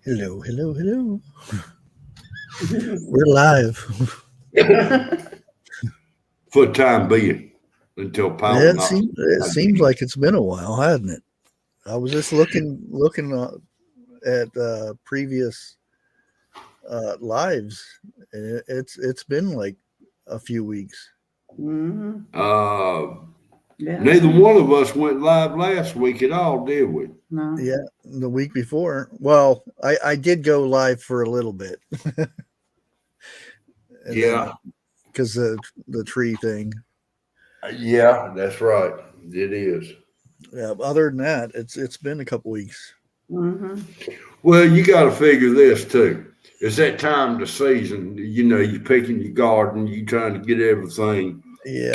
Hello, hello, hello. We're live. For the time being, until power knocks. It seems like it's been a while, hasn't it? I was just looking at previous lives. And it's been like a few weeks. Mm-hmm. Yeah. Neither one of us went live last week at all, did we? No. Yeah, the week before. Well, I did go live for a little bit. Yeah. Because the tree thing. Yeah, that's right. It is. Yeah. Other than that, it's been a couple weeks. Mm-hmm. Well, you got to figure this too. It's that time of the season. You picking your garden, you trying to get everything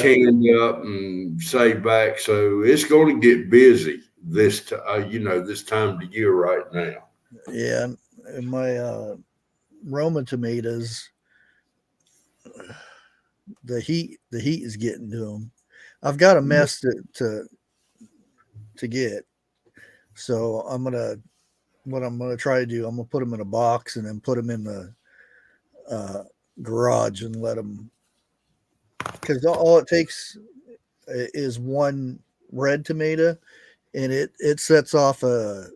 canned up and saved back. So it's going to get busy this time of the year right now. Yeah, and my Roma tomatoes, the heat is getting to them. I've got a mess to get, so what I'm gonna try to do. I'm gonna put them in a box and then put them in the garage and let them, because all it takes is one red tomato, and it sets off a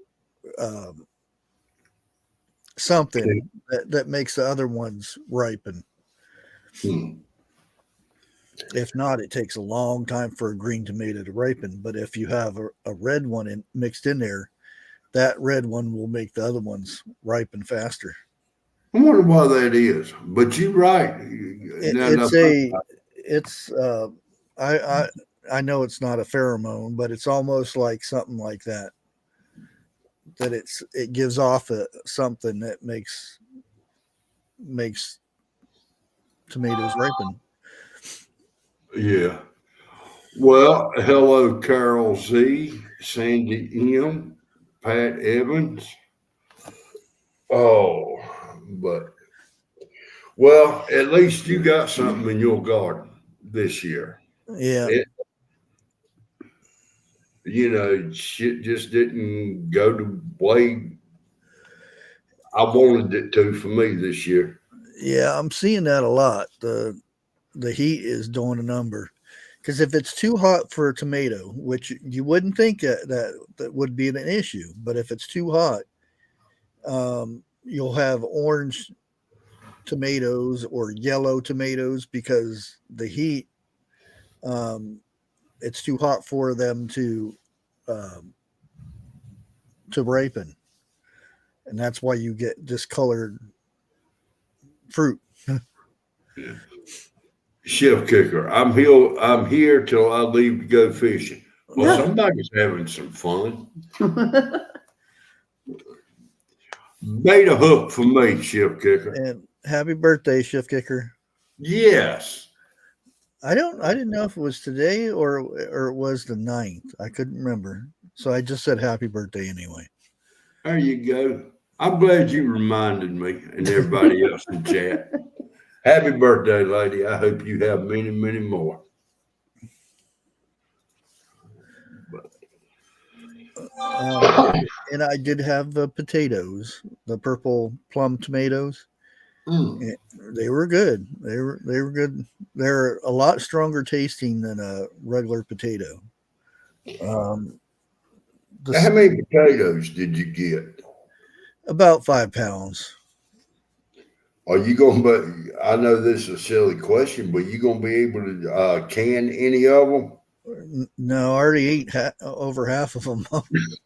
something that makes the other ones ripen. If not, it takes a long time for a green tomato to ripen. But if you have a red one mixed in there, that red one will make the other ones ripen faster. I wonder why that is. But you're right. I know it's not a pheromone, but it's almost like something like that. That it gives off something that makes tomatoes ripen. Yeah. Well, hello, Carol Z, Sandy M, Pat Evans. Oh, but at least you got something in your garden this year. Yeah. Shit just didn't go the way I wanted it to for me this year. Yeah, I'm seeing that a lot. The heat is doing a number. Because if it's too hot for a tomato, which you wouldn't think that would be an issue, but if it's too hot, you'll have orange tomatoes or yellow tomatoes because the heat, it's too hot for them to ripen, and that's why you get discolored fruit. Yeah. Chef Kicker, I'm here till I leave to go fishing. Well, somebody's having some fun. Made a hook for me, Chef Kicker. And happy birthday, Chef Kicker. Yes. I didn't know if it was today or it was the 9th. I couldn't remember. So I just said happy birthday anyway. There you go. I'm glad you reminded me and everybody else in chat. Happy birthday, lady. I hope you have many, many more. And I did have the potatoes, the purple plum tomatoes. They were good. They were good. They're a lot stronger tasting than a regular potato. How many potatoes did you get? About 5 pounds. Are you going to? I know this is a silly question, but you going to be able to can any of them? No, I already ate over half of them.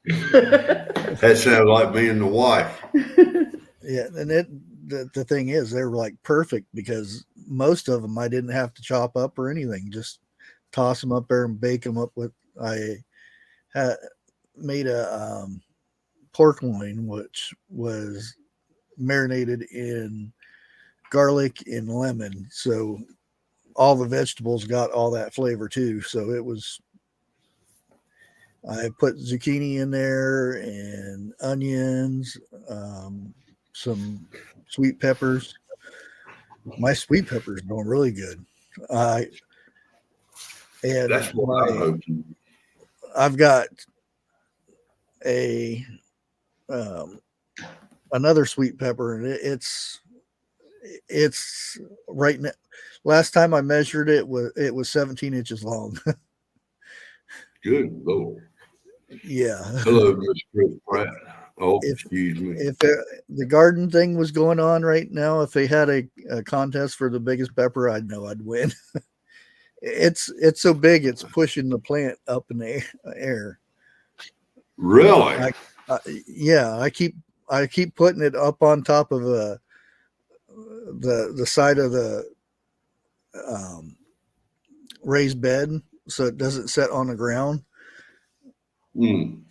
That sounds like me and the wife. Yeah, and the thing is, they were like perfect because most of them I didn't have to chop up or anything. Just toss them up there and bake them up with. I had made a pork loin, which was marinated in garlic and lemon, so all the vegetables got all that flavor too. So I put zucchini in there and onions, some sweet peppers. My sweet peppers doing really good. And that's what I'm hoping. I've got a another sweet pepper, and it's right now. Last time I measured it was 17 inches long. Good Lord. Yeah. Hello, Miss Chris Pratt. Oh, If excuse me. the garden thing was going on right now, if they had a contest for the biggest pepper, I'd know I'd win. It's so big, it's pushing the plant up in the air. Really? Yeah, I keep putting it up on top of the side of the um, raised bed so it doesn't set on the ground, Mm.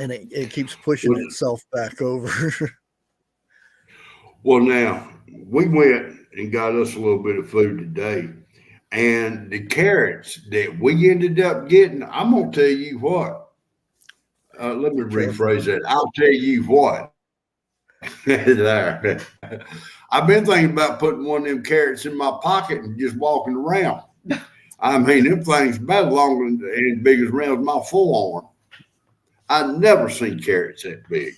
and it keeps pushing itself back over. Well, now we went and got us a little bit of food today, and the carrots that we ended up getting, I'm gonna tell you what. Let me Careful. rephrase that. I'll tell you what. There. I've been thinking about putting one of them carrots in my pocket and just walking around. I mean, them things about longer and as big as around my forearm. I've never seen carrots that big.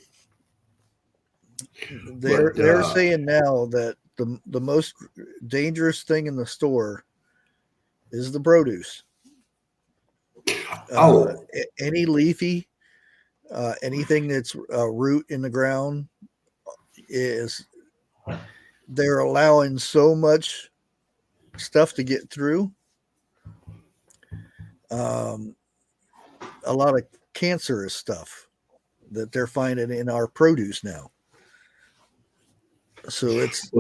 They're saying now that the most dangerous thing in the store is the produce. Any leafy, anything that's a root in the ground is they're allowing so much stuff to get through. A lot of cancerous stuff that they're finding in our produce now. So it's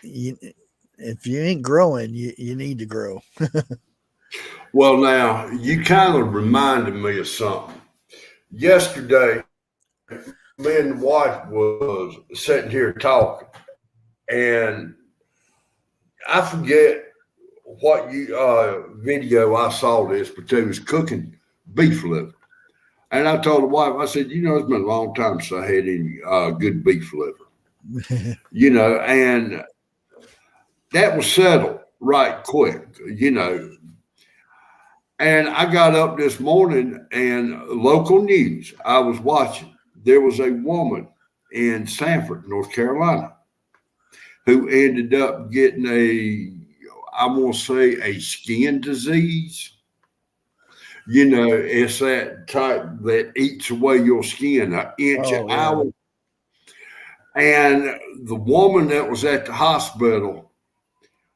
if you ain't growing, you need to grow. Well, now you kind of reminded me of something. Yesterday, me and the wife was sitting here talking, and I forget what video I saw this, but they was cooking beef liver. And I told the wife, I said, it's been a long time since I had any good beef liver, and that was settled right quick, And I got up this morning and local news I was watching, there was a woman in Sanford, North Carolina, who ended up getting I'm going to say a skin disease. It's that type that eats away your skin an inch an hour. And the woman that was at the hospital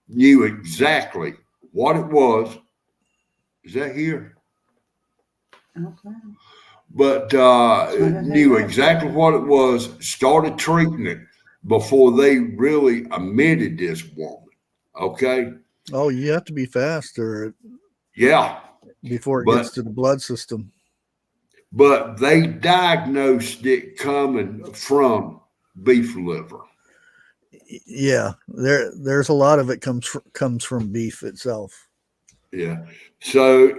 knew exactly what it was. Is that here? Okay. But knew exactly what it was, started treating it before they really admitted this woman. Okay. Oh, you have to be fast or Yeah. Before it gets to the blood system. But they diagnosed it coming from beef liver. Yeah, there's a lot of it comes from beef itself. Yeah. So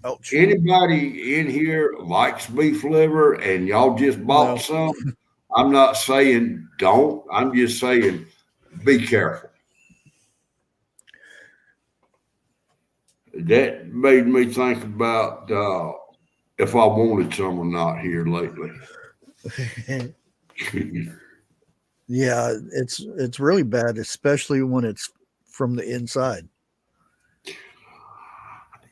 Ouch. Anybody in here likes beef liver and y'all just bought some, I'm not saying don't. I'm just saying be careful. That made me think about if I wanted some or not here lately. Yeah, it's really bad, especially when it's from the inside.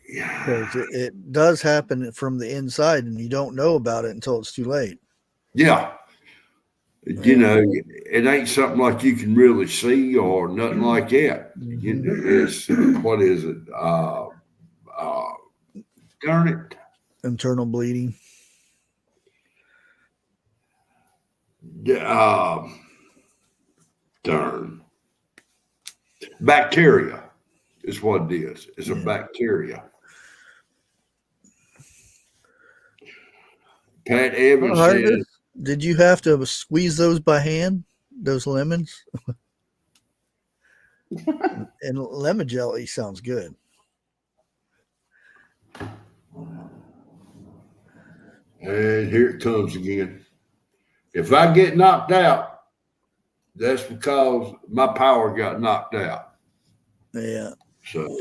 Because it does happen from the inside, and you don't know about it until it's too late. Yeah. It ain't something like you can really see or nothing like that. It's what is it? Darn it. Internal bleeding. Darn. Bacteria is what it is. It's a bacteria. Pat Evans says, did you have to squeeze those by hand, those lemons? And lemon jelly sounds good. And here it comes again. If I get knocked out, that's because my power got knocked out. Yeah. So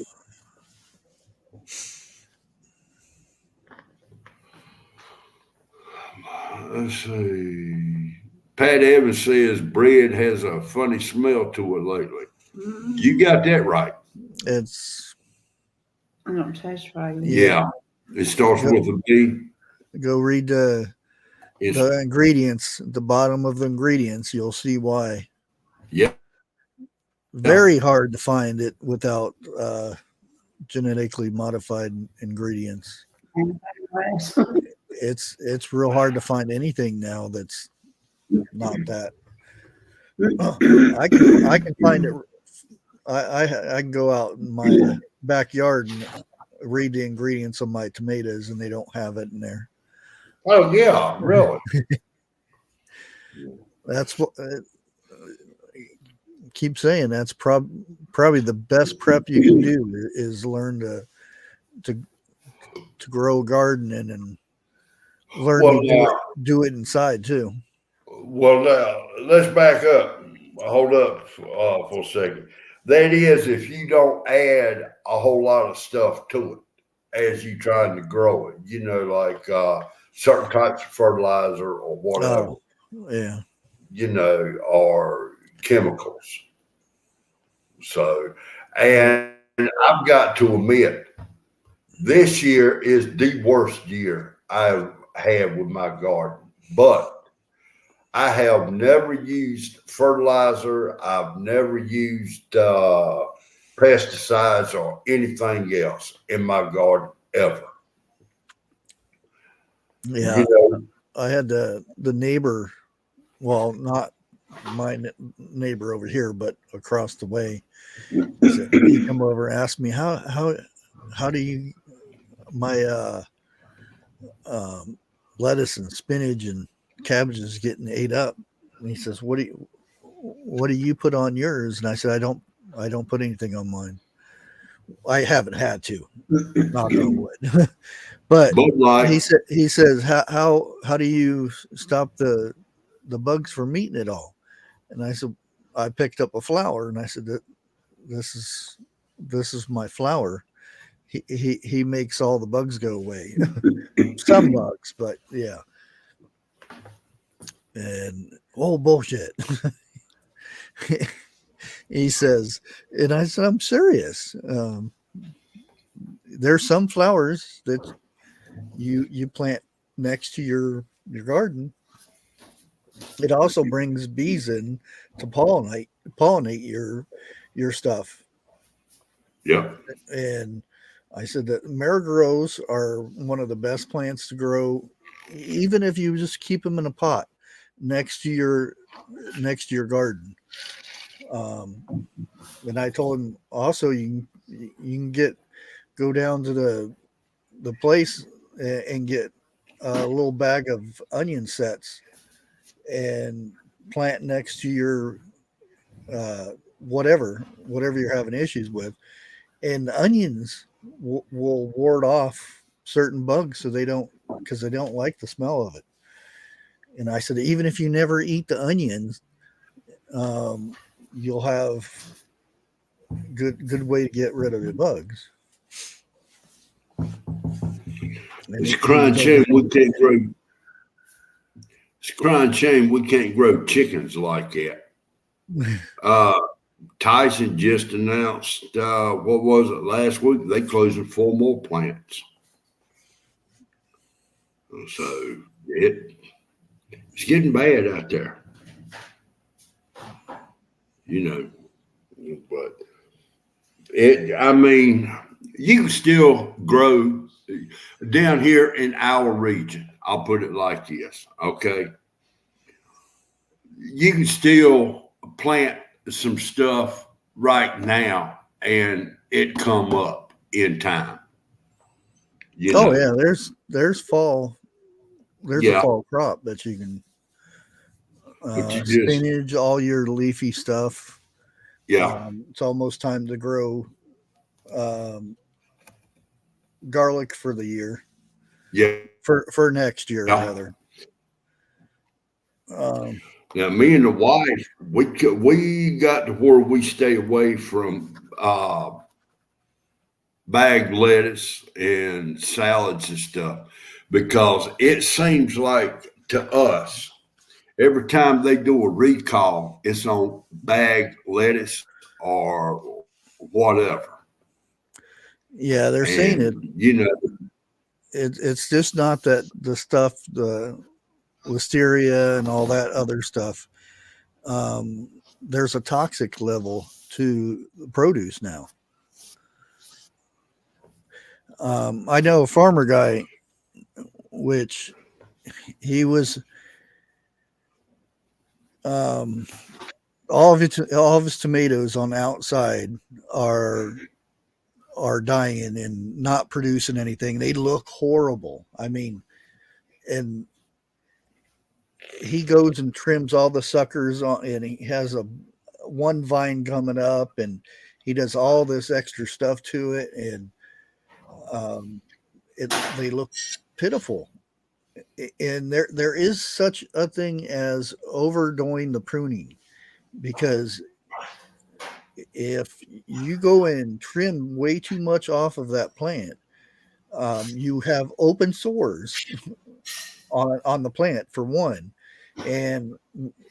let's see. Pat Evans says bread has a funny smell to it lately. You got that right. It's. I don't taste right. Yeah. It starts with a B. Go read the ingredients. At the bottom of the ingredients, you'll see why. Yeah. Very hard to find it without genetically modified ingredients. It's real hard to find anything now that's not that. I can find it. I can go out in my backyard and read the ingredients of my tomatoes, and they don't have it in there. Oh yeah, really? That's what. Keep saying that's probably the best prep you can do is learn to grow a garden and learn to do it inside too. Well, now let's back up. Hold up for a second. That is, if you don't add a whole lot of stuff to it as you trying to grow it, like certain types of fertilizer or whatever. Oh, yeah. Or chemicals. So, and I've got to admit, this year is the worst year I've had with my garden, but I have never used fertilizer. I've never used pesticides or anything else in my garden ever. Yeah. I had the neighbor, well, not my neighbor over here, but across the way. He come over and asked me how do you my lettuce and spinach and cabbage is getting ate up, and he says, what do you put on yours? And I said, I don't put anything on mine. I haven't had to, knock on wood. but he says how do you stop the bugs from eating it all? And I said, I picked up a flower, and I said that this is my flower. He makes all the bugs go away. Some bugs, but yeah. And bullshit. He says, and I said, I'm serious. There's some flowers that you plant next to your garden. It also brings bees in to pollinate your stuff. Yeah. And I said that marigolds are one of the best plants to grow, even if you just keep them in a pot next to your garden. And I told him also you can go down to the place and get a little bag of onion sets and plant next to your whatever you're having issues with, and the onions will ward off certain bugs because they don't like the smell of it. And I said, even if you never eat the onions, you'll have good way to get rid of the bugs. It's a crying shame we can't grow. It's a crying shame we can't grow chickens like that. Tyson just announced, what was it, last week? They closing 4 more plants. So it's getting bad out there. But you can still grow down here in our region. I'll put it like this, okay? You can still plant some stuff right now and it come up in time. Yeah, there's fall. There's a fall crop that you can spinach, all your leafy stuff. Yeah. It's almost time to grow garlic for the year. Yeah. For next year, rather. Now, me and the wife, we got to where we stay away from bagged lettuce and salads and stuff, because it seems like to us every time they do a recall, it's on bagged lettuce or whatever. Yeah, they're saying it. You know, It's just not that the stuff, the listeria and all that other stuff. There's a toxic level to the produce now. I know a farmer guy, which he was all of his tomatoes on the outside are dying and not producing anything. They look horrible. I mean, and he goes and trims all the suckers on, and he has a one vine coming up, and he does all this extra stuff to it, and they look pitiful. And there is such a thing as overdoing the pruning, because if you go and trim way too much off of that plant, you have open sores on the plant, for one, and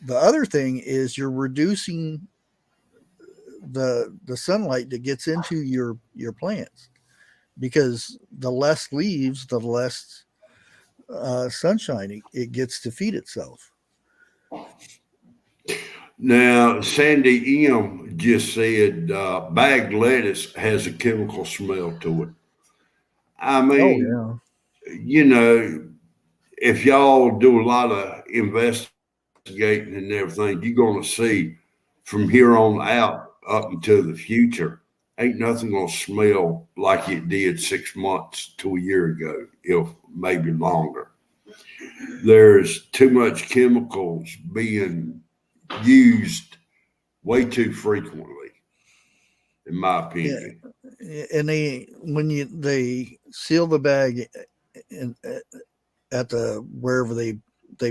the other thing is you're reducing the sunlight that gets into your plants, because the less leaves, the less sunshine it gets to feed itself. now Sandy M just said bagged lettuce has a chemical smell to it. I mean, Oh you know, if y'all do a lot of investigating and everything, you're going to see from here on out up into the future, ain't nothing going to smell like it did 6 months to a year ago, if maybe longer. There's too much chemicals being used way too frequently, in my opinion. yeah. And they seal the bag in, at the wherever they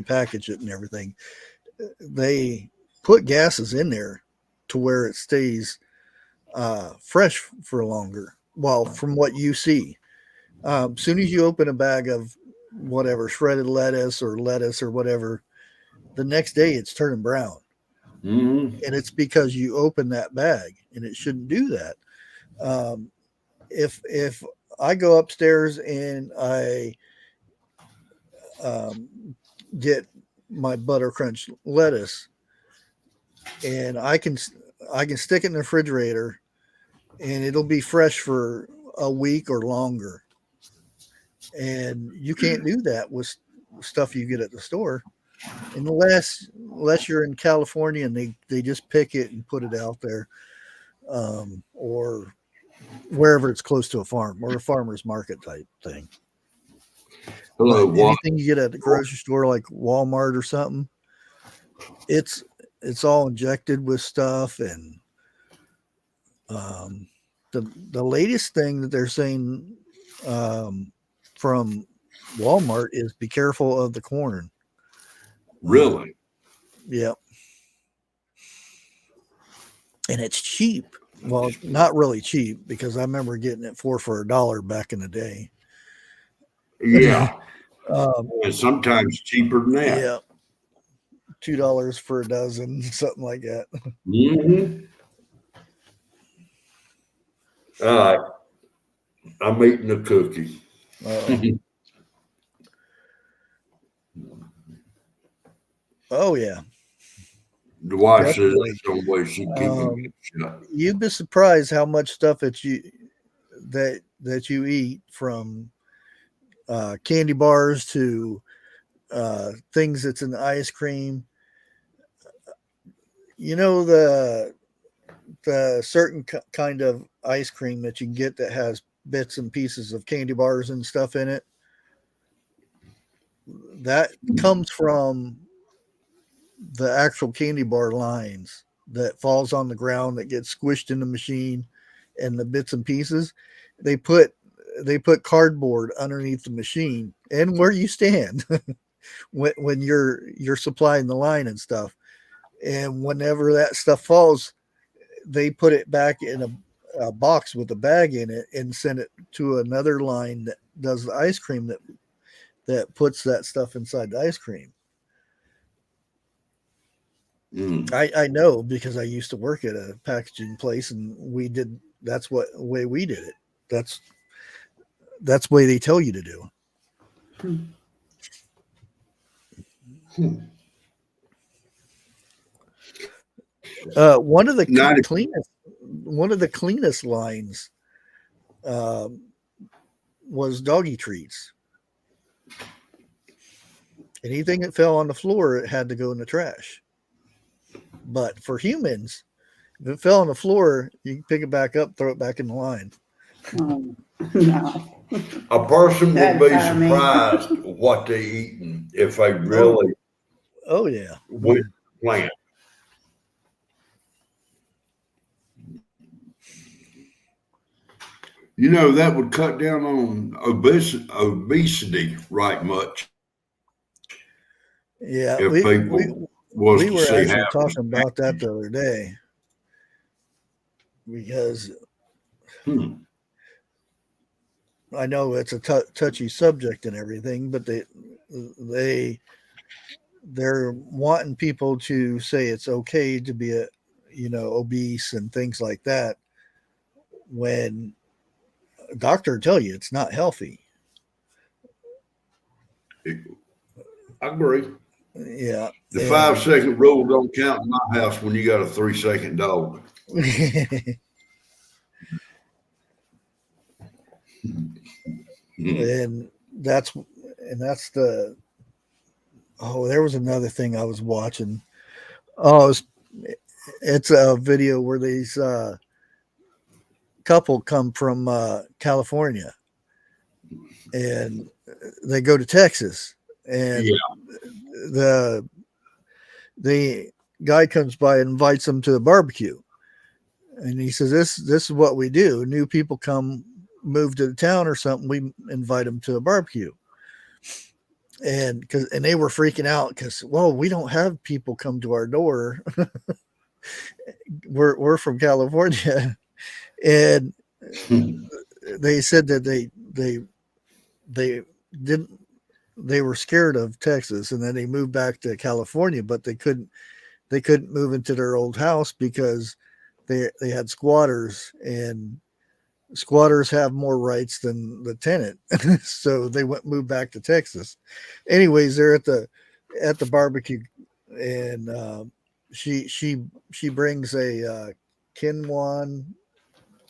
package it and everything, they put gases in there to where it stays fresh for longer. Well, from what you see, soon as you open a bag of whatever shredded lettuce or whatever, the next day it's turning brown. Mm-hmm. And it's because you open that bag, and it shouldn't do that. If I go upstairs and I get my butter crunch lettuce, and I can stick it in the refrigerator, and it'll be fresh for a week or longer. And you can't do that with stuff you get at the store, unless you're in California and they just pick it and put it out there, or wherever it's close to a farm or a farmer's market type thing. Hello, But anything you get at the grocery store, like Walmart or something, it's all injected with stuff. And the latest thing that they're saying from Walmart is be careful of the corn. Really? Yep. And it's cheap. Well, not really cheap, because I remember getting it for $1 back in the day. Yeah. And sometimes cheaper than that. Yeah. $2 for a dozen, something like that. Mm-hmm. All right. I'm eating a cookie. Oh yeah. The wife says that's the way she keeps me shut. You'd be surprised how much stuff that you eat, from candy bars to things that's in the ice cream. You know, the certain kind of ice cream that you can get that has bits and pieces of candy bars and stuff in it, that comes from the actual candy bar lines that falls on the ground, that gets squished in the machine, and the bits and pieces, they put cardboard underneath the machine and where you stand when you're supplying the line and stuff. And whenever that stuff falls, they put it back in a box with a bag in it and send it to another line that does the ice cream, that puts that stuff inside the ice cream. I know because I used to work at a packaging place, and that's what way we did it. That's the way they tell you to do. One of the cleanest lines was doggy treats. Anything that fell on the floor, it had to go in the trash. But for humans, if it fell on the floor, you can pick it back up, throw it back in the line. Oh, no. A person would be That'd me. surprised what they eating if they really Oh yeah. went plant. You know, that would cut down on obesity right much. Yeah, If people was we to were see actually how talking about that the other day because I know it's a touchy subject and everything, but they're wanting people to say it's okay to be obese and things like that when a doctor will tell you it's not healthy. I agree. Yeah. The 5-second rule don't count in my house when you got a 3-second dog. and that's the there was another thing I was watching. It's a video where these couple come from California and they go to Texas, and the guy comes by and invites them to a barbecue, and he says this is what we do. New people move to the town or something, we invite them to a barbecue. And they were freaking out because, well, we don't have people come to our door. we're from California. And they said that they were scared of Texas, and then they moved back to California, but they couldn't move into their old house because they had squatters, and squatters have more rights than the tenant. So they moved back to Texas. Anyways, they're at the barbecue, and she brings a quinoa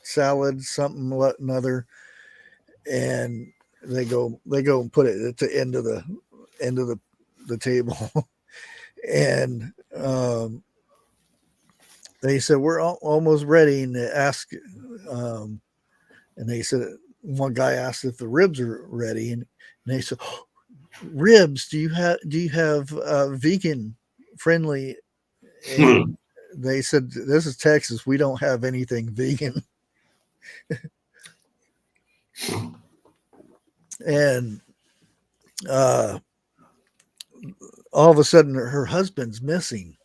salad, something another, and they go and put it at the end of the table. And they said, we're almost ready, and they ask and they said, one guy asked if the ribs are ready, and they said, oh, ribs, do you have vegan friendly? And they said, this is Texas, we don't have anything vegan. And all of a sudden her husband's missing,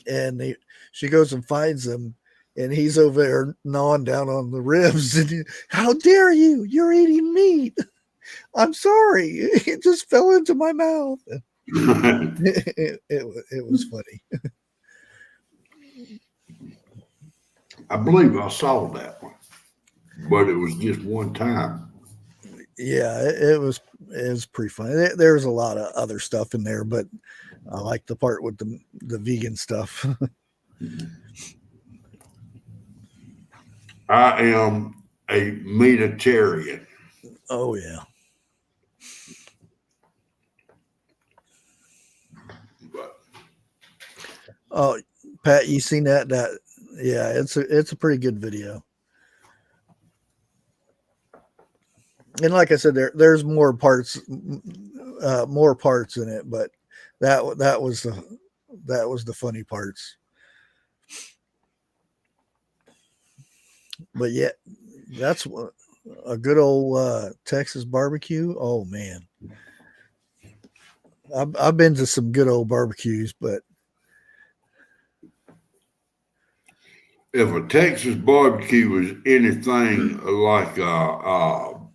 and she goes and finds him, and he's over there gnawing down on the ribs. And how dare you? You're eating meat. I'm sorry. It just fell into my mouth. It was funny. I believe I saw that one, but it was just one time. Yeah, it was pretty funny. There's a lot of other stuff in there, but I like the part with the vegan stuff. I am a meatitarian. Oh yeah. But oh, Pat, you seen that? Yeah, it's a pretty good video. And like I said, there's more parts in it, but that was the funny parts. But yeah, that's a good old Texas barbecue. Oh man, I've been to some good old barbecues, but if a Texas barbecue was anything like how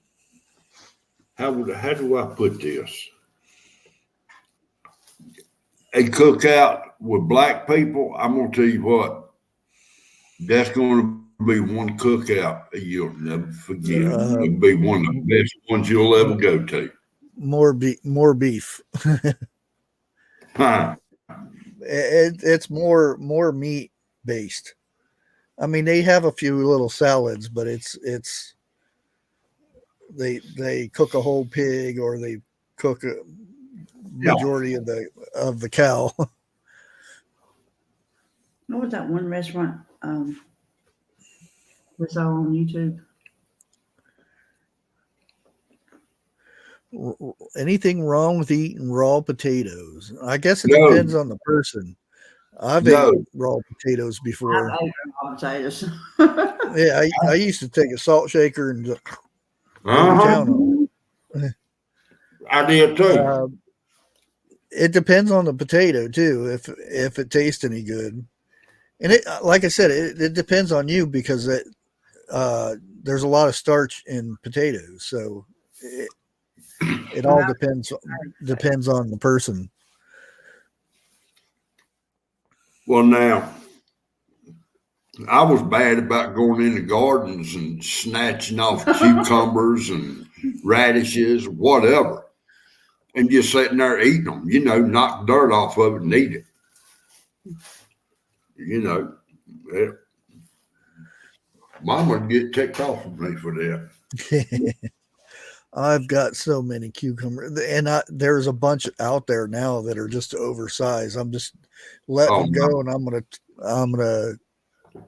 do I put this? a cookout with black people, I'm gonna tell you what, that's gonna be one cookout you'll never forget. It'll be one of the best ones you'll ever go to. More beef. Huh. It's more meat based. I mean, they have a few little salads, but it's they cook a whole pig, or they cook a majority of the cow. What was that one restaurant we saw on YouTube? Anything wrong with eating raw potatoes? I guess it depends on the person. I've ate raw potatoes before. I ate raw potatoes. Yeah, I used to take a salt shaker and just down on it. I did too. It depends on the potato too, if it tastes any good. And it, like I said, it depends on you, because there's a lot of starch in potatoes, so it all depends on the person. Well, now, I was bad about going in the gardens and snatching off cucumbers and radishes, whatever, and just sitting there eating them, knock dirt off of it and eat it. Mama would get ticked off with me for that. I've got so many cucumbers, and there's a bunch out there now that are just oversized. I'm just letting them go, and I'm gonna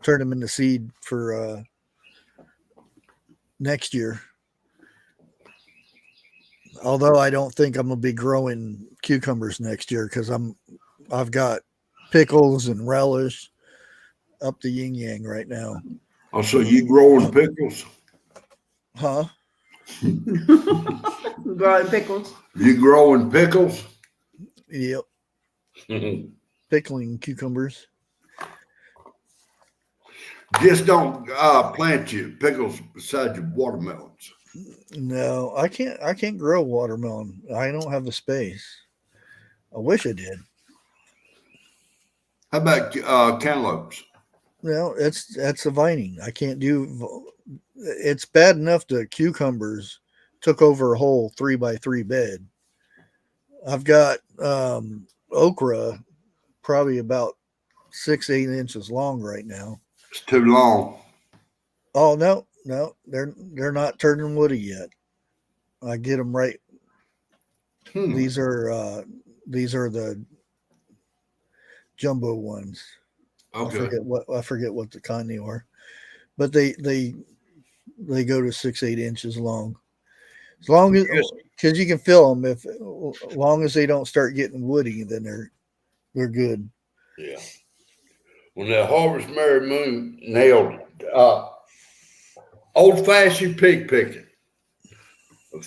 turn them into seed for next year. Although I don't think I'm gonna be growing cucumbers next year, because I've got pickles and relish up the yin yang right now. Oh, so you growing pickles? Huh? Growing pickles. You growing pickles? Yep. Pickling cucumbers. Just don't plant your pickles beside your watermelons. No, I can't grow watermelon. I don't have the space. I wish I did. How about cantaloupes? No, that's a vining. I can't do. It's bad enough the cucumbers took over a whole 3x3 bed. I've got okra, probably about 6-8 inches long right now. It's too long. Oh no, they're not turning woody yet. I get them right. These are the jumbo ones. Okay. I forget what the kind they are, but they go to 6-8 inches long. As long as, because you can fill them, as long as they don't start getting woody, then they're good. Yeah. When the Harvest Merry Moon nailed old-fashioned pig picking,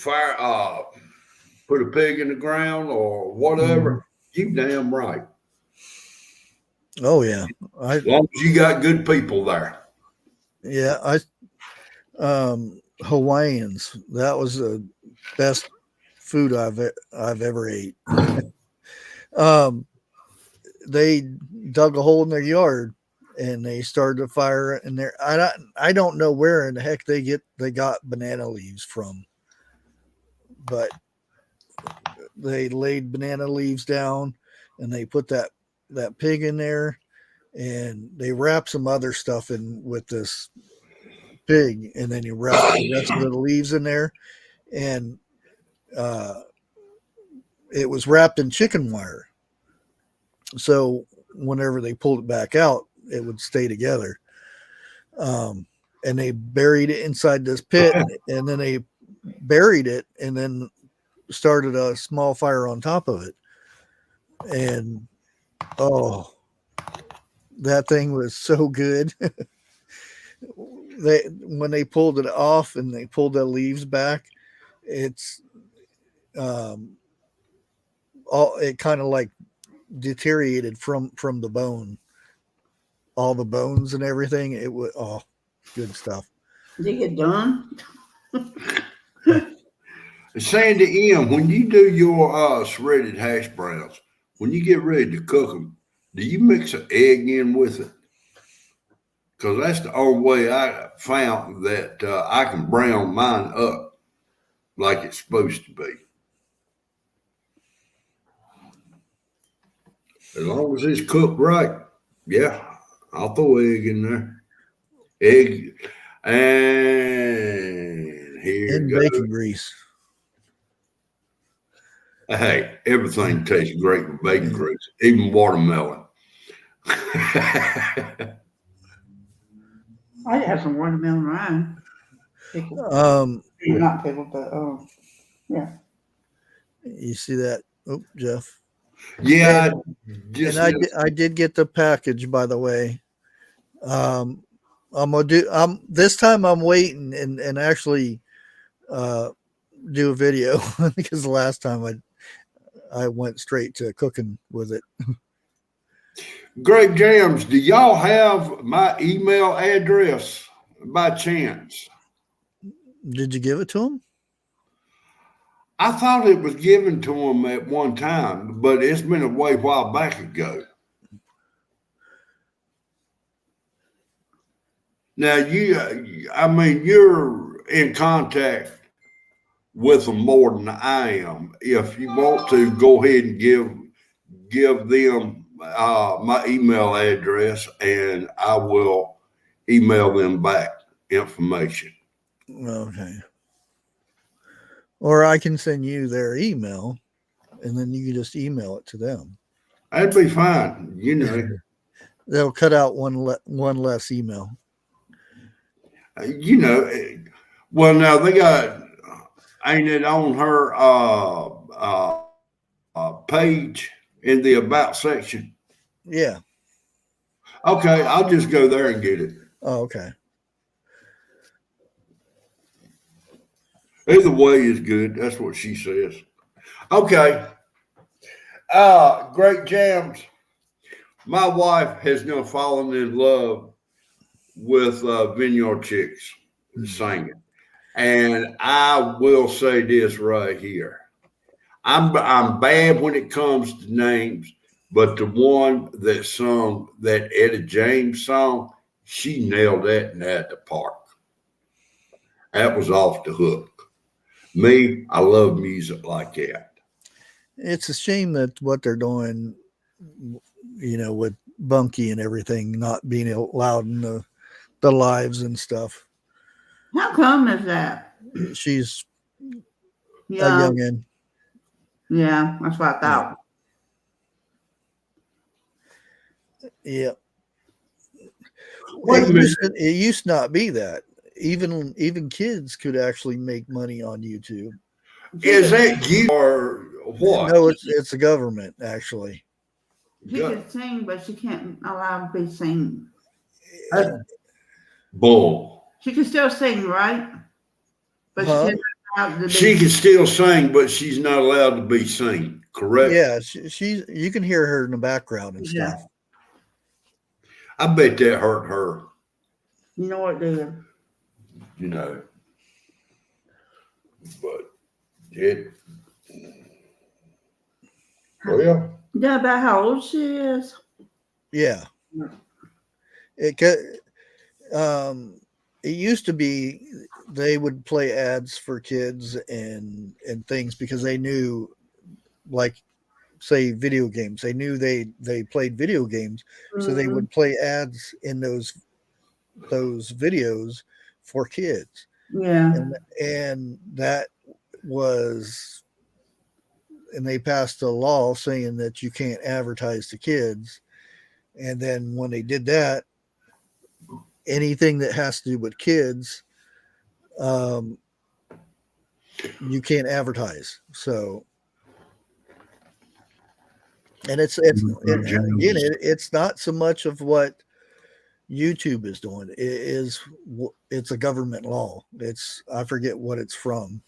put a pig in the ground or whatever, you damn right. Oh yeah, as long as you got good people there. Yeah, Hawaiians. That was the best food I've ever ate. They dug a hole in their yard and they started a fire in there. I don't know where in the heck they got banana leaves from, but they laid banana leaves down and they put that pig in there, and they wrap some other stuff in with this pig, and then you wrap the rest of the leaves in there, and it was wrapped in chicken wire, so whenever they pulled it back out, it would stay together. And they buried it inside this pit, and then they buried it and then started a small fire on top of it, and that thing was so good. When they pulled it off and they pulled the leaves back, it's it kind of like deteriorated from the bone, all the bones and everything. It was good stuff. Did it get done? Sandy M, when you do your shredded hash browns, when you get ready to cook them, do you mix an egg in with it? Because that's the only way I found that I can brown mine up like it's supposed to be. As long as it's cooked right, yeah, I'll throw egg in there. Egg, and here And it goes. bacon grease. Hey, everything tastes great with bacon grease, even watermelon. I have some watermelon rind. Pickled. Not pickled, but yeah. You see that? Oh, Jeff. Yeah, I did get the package, by the way. I'm gonna do. This time I'm waiting and actually do a video because the last time I went straight to cooking with it. Grape Jams, do y'all have my email address by chance? Did you give it to him? I thought it was given to him at one time, but it's been a while back ago. Now you're in contact with them more than I am. If you want to, go ahead and give them my email address, and I will email them back information. Okay. Or I can send you their email, and then you can just email it to them. That'd be fine. They'll cut out one less email. Well, now they got, ain't it on her page in the about section? Yeah. Okay, I'll just go there and get it. Oh, okay. Either way is good. That's what she says. Okay. Great Jams. My wife has now fallen in love with Vineyard Chicks singing. And I will say this right here. I'm bad when it comes to names, but the one that sung that Etta James song, she nailed that and at the park. That was off the hook. Me, I love music like that. It's a shame that what they're doing, with Bunky and everything not being allowed in the lives and stuff. How come is that? She's a Yeah. youngin'. Yeah, that's what I thought. Yeah. Wait a minute. It used to not be that. Even kids could actually make money on YouTube. Is that you or what? No, it's the government actually. She can sing, but she can't allow to be singing. Bull. She can still sing, right? But she can still sing, but she's not allowed to be seen. Correct? Yeah, she's. You can hear her in the background and stuff. I bet that hurt her. You know what, dude? But it. Well. Yeah, about how old she is. Yeah. It used to be they would play ads for kids and things because they knew, like, say video games. They knew they played video games, so they would play ads in those videos for kids. Yeah. And that was, and they passed a law saying that you can't advertise to kids. And then when they did that, anything that has to do with kids, you can't advertise. So, and it's not so much of what YouTube is doing. It's a government law. I forget what it's from.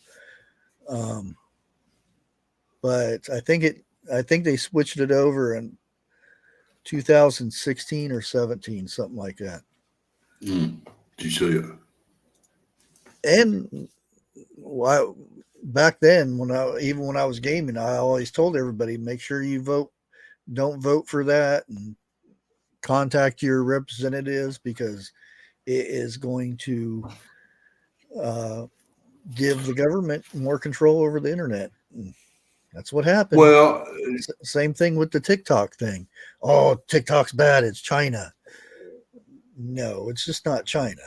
But I think they switched it over in 2016 or 17, something like that. Did you see it? And back then, when I was gaming, I always told everybody, make sure you vote don't vote for that, and contact your representatives because it is going to give the government more control over the internet. And that's what happened. Well, same thing with the TikTok thing. Oh, TikTok's bad. It's China. No, it's just not China.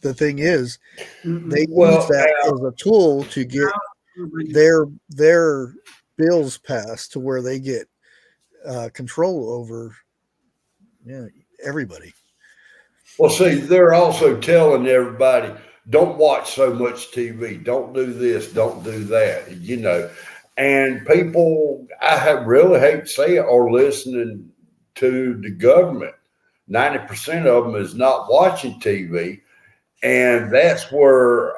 The thing is, they use that as a tool to get their bills passed to where they get control over everybody. Well, see, they're also telling everybody, don't watch so much TV. Don't do this. Don't do that. You know, and people, really hate to say it, are listening to the government. 90% of them is not watching TV. And that's where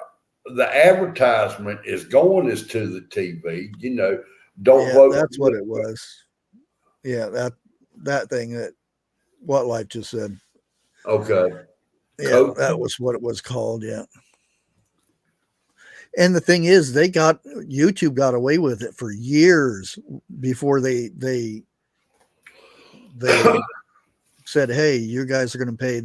the advertisement is going, is to the TV. You know, don't vote. That's what it was. Yeah, that thing that What Life just said. Okay. Yeah, that was what it was called. Yeah. And the thing is, YouTube got away with it for years before they said, "Hey, you guys are going to pay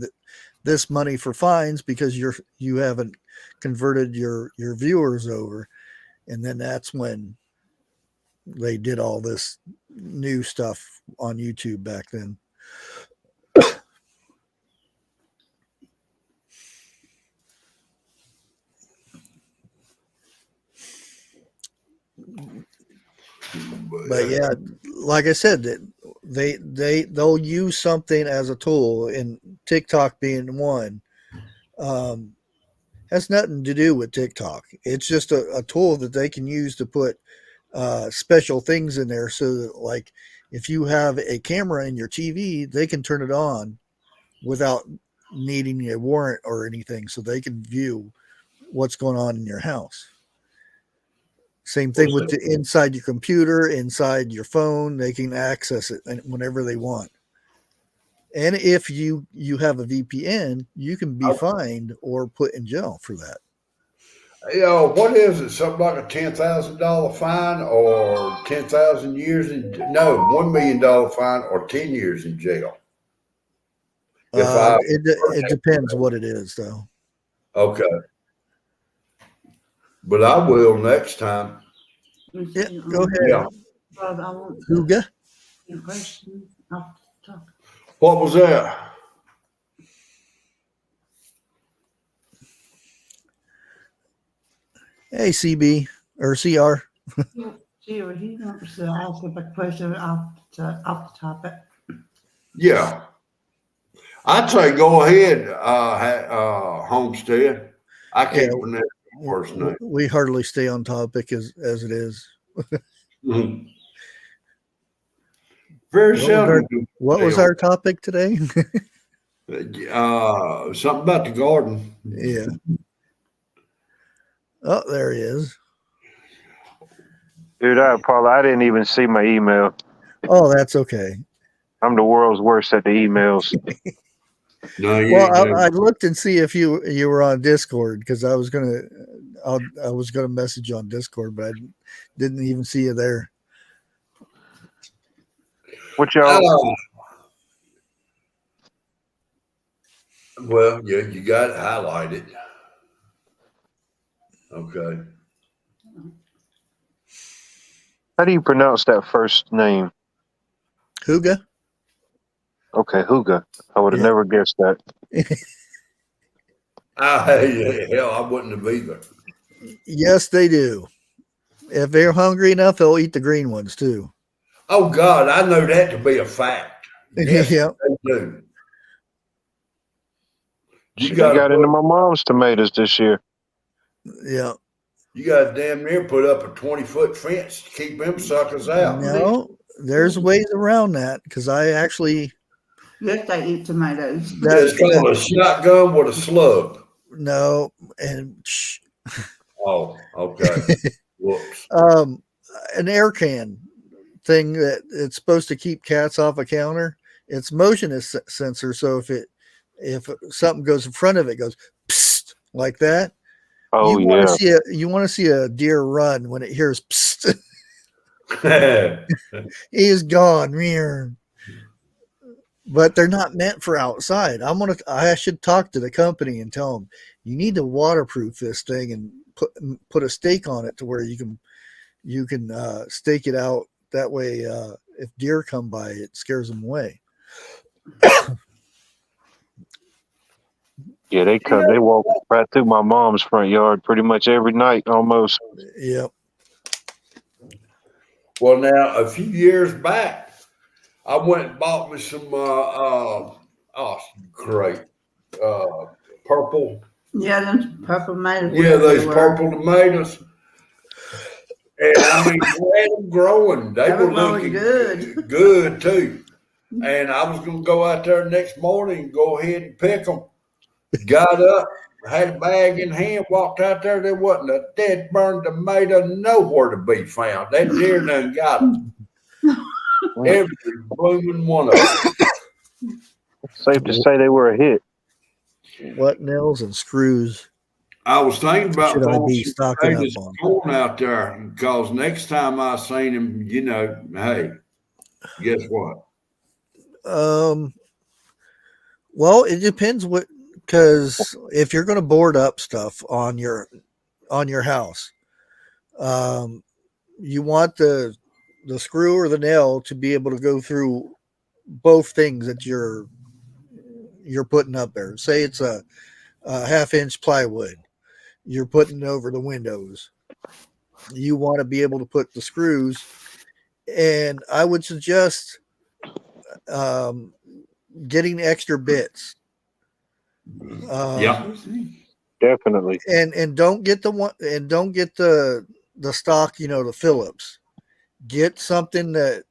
this money for fines because you haven't converted your viewers over." And then that's when they did all this new stuff on YouTube back then. But yeah, like I said, they'll use something as a tool, and TikTok being one, has nothing to do with TikTok. It's just a tool that they can use to put special things in there. So that, like, if you have a camera in your TV, they can turn it on without needing a warrant or anything, so they can view what's going on in your house. Same thing with inside your computer, inside your phone. They can access it whenever they want. And if you have a VPN, you can be fined or put in jail for that. What is it? Something like a $10,000 fine or 10,000 years $1 million fine or 10 years in jail. It depends what it is, though. Okay. But I will next time. Yeah, go ahead. Yeah. Huga? What was that? Hey, CB or CR. He wants to ask a question off the topic. Yeah. I'd say go ahead, Homestead. I can't pronounce the first name. We hardly stay on topic as it is. Mm-hmm. Very seldom. What was our topic today? Something about the garden. Yeah. Oh, there he is. Dude, I didn't even see my email. Oh, that's okay. I'm the world's worst at the emails. No, I looked and see if you were on Discord, because I was gonna message you on Discord, but I didn't even see you there. What y'all? Well, yeah, you got it highlighted. Okay. How do you pronounce that first name? Huga. Okay, Huga. I would have never guessed that. Hell, I wouldn't have either. Yes, they do. If they're hungry enough, they'll eat the green ones too. Oh God, I know that to be a fact. Yes, yeah, they do. You got into my mom's tomatoes this year. Yeah. You got to damn near put up a 20-foot fence to keep them suckers out. No, there's ways around that, because I actually. Yes, they eat tomatoes. It's called a shotgun with a slug. No, and. Oh, okay. Whoops. An air can thing that it's supposed to keep cats off a counter. It's motion sensor, so if something goes in front of it, goes psst, like that. Oh, you want to see a deer run when it hears psst. He is gone. Meow. But they're not meant for outside. I should talk to the company and tell them you need to waterproof this thing and put a stake on it to where you can stake it out. That way, if deer come by, it scares them away. Yeah, they come. They walk right through my mom's front yard pretty much every night, almost. Yep. Well, now a few years back, I went and bought me some great purple. Yeah, those purple tomatoes. Yeah, those purple tomatoes. And I mean, we had them growing. They were looking good too. And I was going to go out there next morning and go ahead and pick them. Got up, had a bag in hand, walked out there. There wasn't a dead burned tomato nowhere to be found. That deer done got them. Every blooming one of them. Safe to say they were a hit. What nails and screws? I was thinking about throwing some potatoes on corn out there because next time I seen him, hey, guess what? Well, it depends because if you're going to board up stuff on your house, you want the screw or the nail to be able to go through both things that you're putting up there. Say it's a 1/2-inch plywood you're putting over the windows. You want to be able to put the screws, and I would suggest getting extra bits. Yeah, definitely. And don't get the stock, the Phillips. Get something that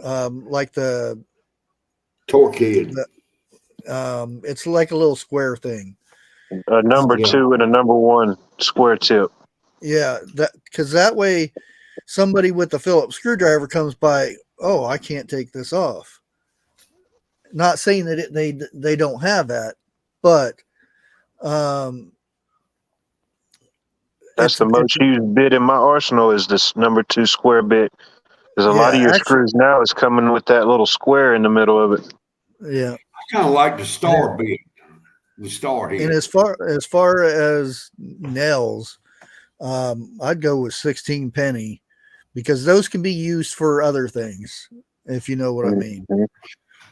like the torque head. It's like a little square thing. A number 2 and a number 1 square tip. Yeah, because that way somebody with the Phillips screwdriver comes by. Oh, I can't take this off. Not saying that they don't have that, but that's the most used bit in my arsenal is this number 2 square bit. Because a lot of your screws now is coming with that little square in the middle of it. Yeah, I kind of like the star bit. The star head. And as far as nails, I'd go with 16 penny because those can be used for other things, if you know what I mean.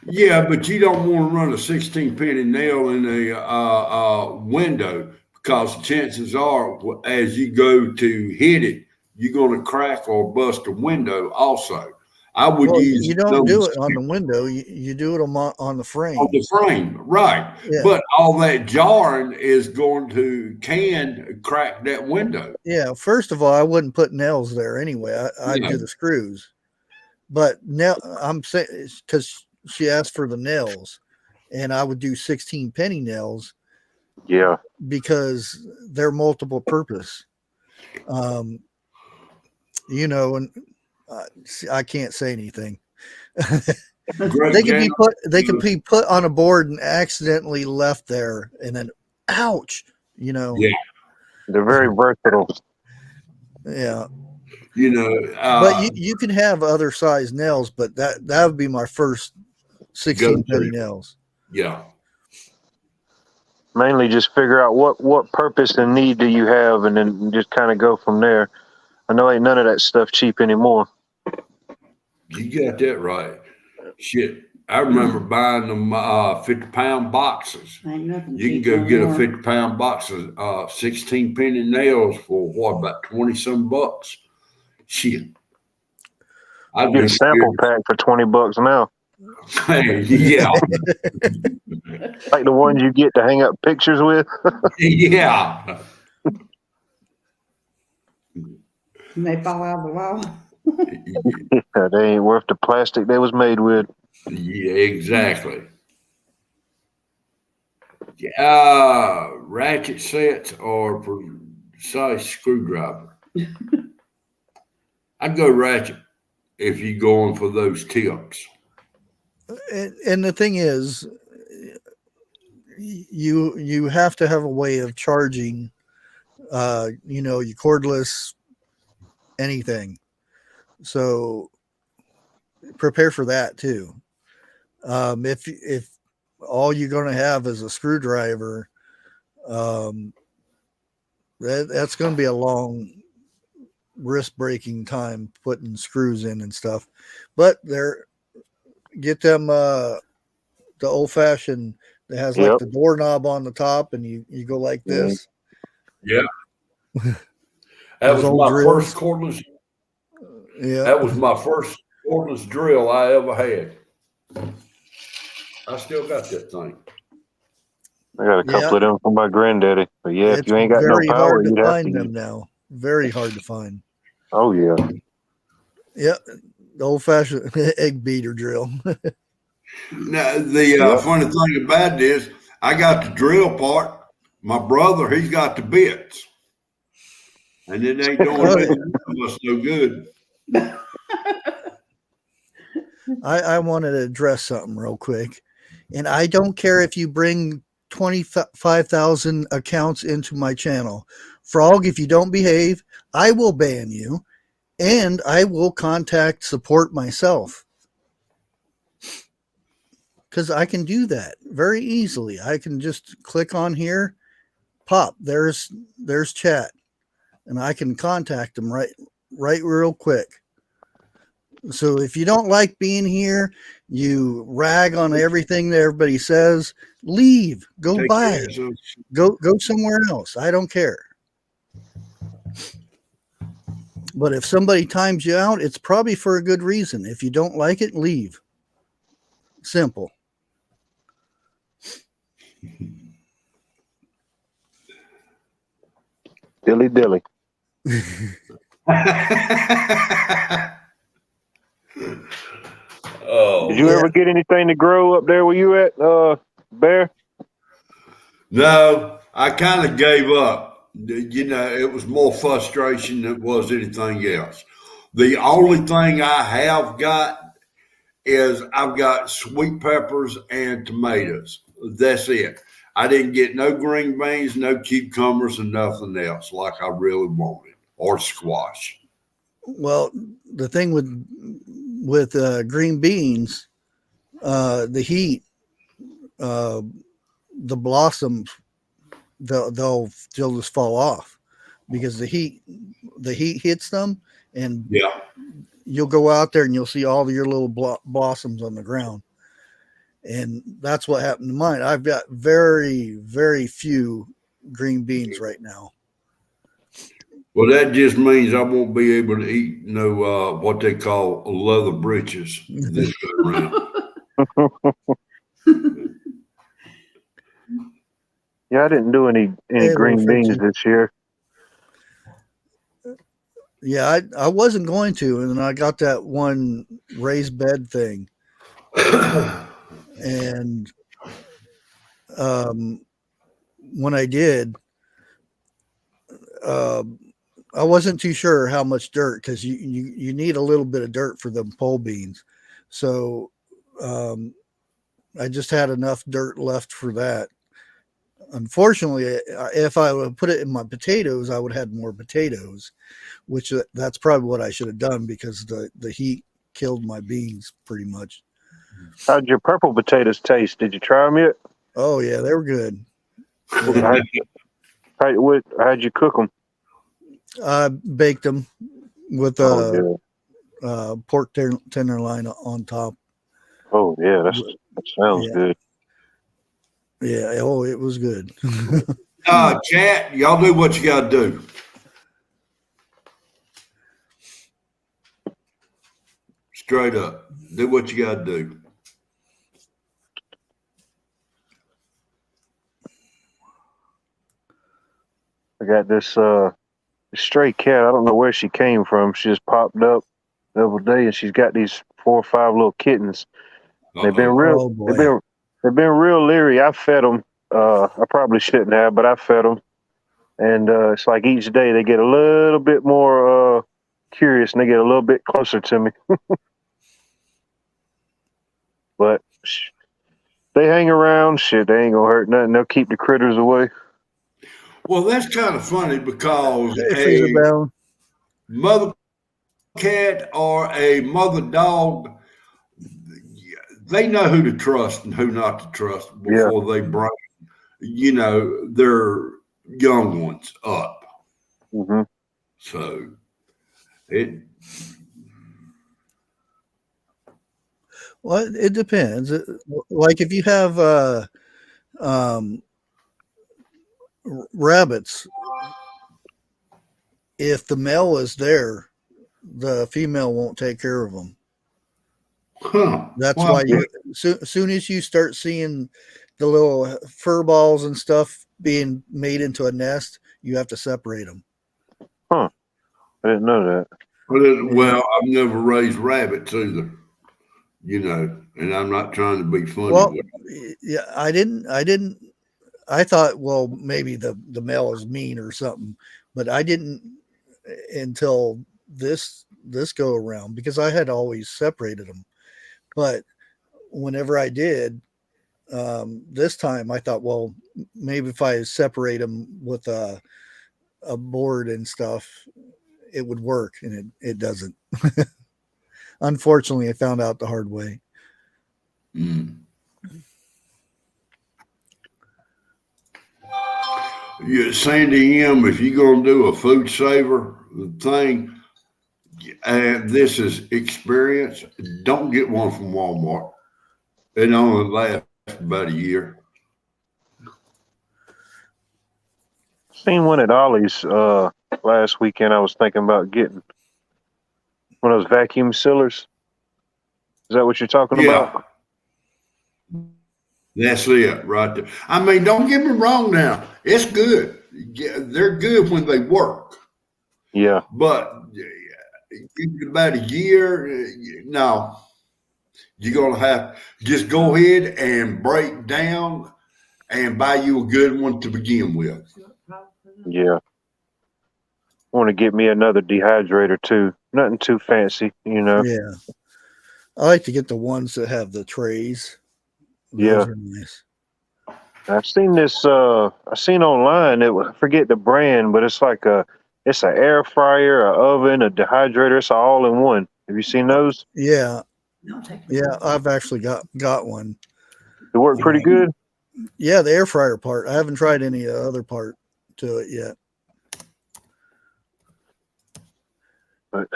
Yeah, but you don't want to run a 16 penny nail in a window because chances are, as you go to hit it, you're going to crack or bust a window also. I would use. You don't do it on the window. You do it on the frame. On the frame, right? Yeah. But all that jarring is going to crack that window. Yeah. First of all, I wouldn't put nails there anyway. I'd do the screws. But now I'm saying because she asked for the nails, and I would do 16 penny nails. Yeah. Because they're multiple purpose. And I can't say anything. They can be put on a board and accidentally left there, and then, ouch! Yeah, they're very versatile. Yeah, but you can have other size nails, but that would be my first 16 penny nails. Yeah. Mainly just figure out what purpose and need do you have, and then just kind of go from there. I know ain't none of that stuff cheap anymore. You got that right. Shit, I remember buying them 50-pound boxes. You can go get a 50-pound box of 16 penny nails for about 20-some bucks. Shit, I'd get a sample pack for $20 now. Yeah, like the ones you get to hang up pictures with. Yeah. And they fall out of the wall. Yeah, they ain't worth the plastic they was made with. Yeah, exactly. Ratchet sets or precise screwdriver. I'd go ratchet if you're going for those tips. And the thing is, you have to have a way of charging, your cordless anything. So prepare for that too. If all you're going to have is a screwdriver, that's going to be a long wrist-breaking time putting screws in and stuff. But get them the old-fashioned that has like the doorknob on the top, and you go like this. Yeah. That was my first cordless. Yeah. That was my first cordless drill I ever had. I still got that thing. I got a couple of them from my granddaddy. But yeah, if you ain't got no power, you'd have to find them now. Very hard to find. Oh yeah. Yep. The old-fashioned egg beater drill. Now the funny thing about it is, I got the drill part. My brother, he's got the bits, and it ain't doing us no good. I wanted to address something real quick, and I don't care if you bring 25,000 accounts into my channel. Frog, if you don't behave, I will ban you, and I will contact support myself. Because I can do that very easily. I can just click on here, pop, there's chat, and I can contact them right real quick. So if you don't like being here, you rag on everything that everybody says, leave, go buy, go somewhere else. I don't care. But if somebody times you out, it's probably for a good reason. If you don't like it, leave. Simple. Dilly dilly. Oh, did you ever get anything to grow up there where you at, Bear? No, I kind of gave up. You know, it was more frustration than it was anything else. The only thing I have got is I've got sweet peppers and tomatoes. That's it. I didn't get no green beans, no cucumbers, and nothing else like I really wanted, or squash. Well, the thing with green beans, the heat, the blossoms, they'll just fall off because the heat hits them, and you'll go out there and you'll see all of your little blossoms on the ground. And that's what happened to mine. I've got very, very few green beans right now. Well, that just means I won't be able to eat what they call leather britches this go around. Yeah, I didn't do any green beans this year. Yeah, I wasn't going to, and then I got that one raised bed thing. And when I did, I wasn't too sure how much dirt, because you need a little bit of dirt for them pole beans. So I just had enough dirt left for that. Unfortunately, if I would put it in my potatoes, I would have had more potatoes, which that's probably what I should have done, because the heat killed my beans pretty much. How'd your purple potatoes taste? Did you try them yet? Oh yeah, they were good. How'd you cook them? I baked them with pork tenderloin on top. Oh yeah, that sounds good. Yeah, oh, it was good. Chat, y'all do what you got to do. Straight up, do what you got to do. I got this stray cat. I don't know where she came from. She just popped up the other day, and she's got these 4 or 5 little kittens. They've been real. They've been real leery. I fed them. I probably shouldn't have, but I fed them. And it's like each day they get a little bit more curious, and they get a little bit closer to me. But they hang around. Shit, they ain't gonna hurt nothing. They'll keep the critters away. Well, that's kind of funny because hey, mother cat or a mother dog, they know who to trust and who not to trust before they bring, their young ones up. Mm-hmm. So well, it depends. Like if you have rabbits, if the male is there, the female won't take care of them. That's why soon as you start seeing the little fur balls and stuff being made into a nest, you have to separate them. Huh. I didn't know that. Well, I've never raised rabbits either, and I'm not trying to be funny. Well, yeah, I didn't. I thought, well, maybe the male is mean or something, but I didn't until this go around, because I had always separated them. But whenever I did, this time I thought, well, maybe if I separate them with a board and stuff, it would work, and it doesn't. Unfortunately, I found out the hard way. Yeah, Sandy M, if you're going to do a food saver thing, and this is experience, don't get one from Walmart. It only lasts about a year. Seen one at Ollie's last weekend. I was thinking about getting one of those vacuum sealers. Is that what you're talking about? That's it right there. I mean, don't get me wrong now. It's good. They're good when they work. Yeah. But about a year, no. You're going to have just go ahead and break down and buy you a good one to begin with. Yeah. I want to get me another dehydrator too. Nothing too fancy, Yeah. I like to get the ones that have the trays. Those are nice. I've seen this. I seen online. I forget the brand, but it's like it's an air fryer, an oven, a dehydrator. It's all in one. Have you seen those? Yeah. Yeah, I've actually got one. It worked pretty good. Yeah, the air fryer part. I haven't tried any other part to it yet. But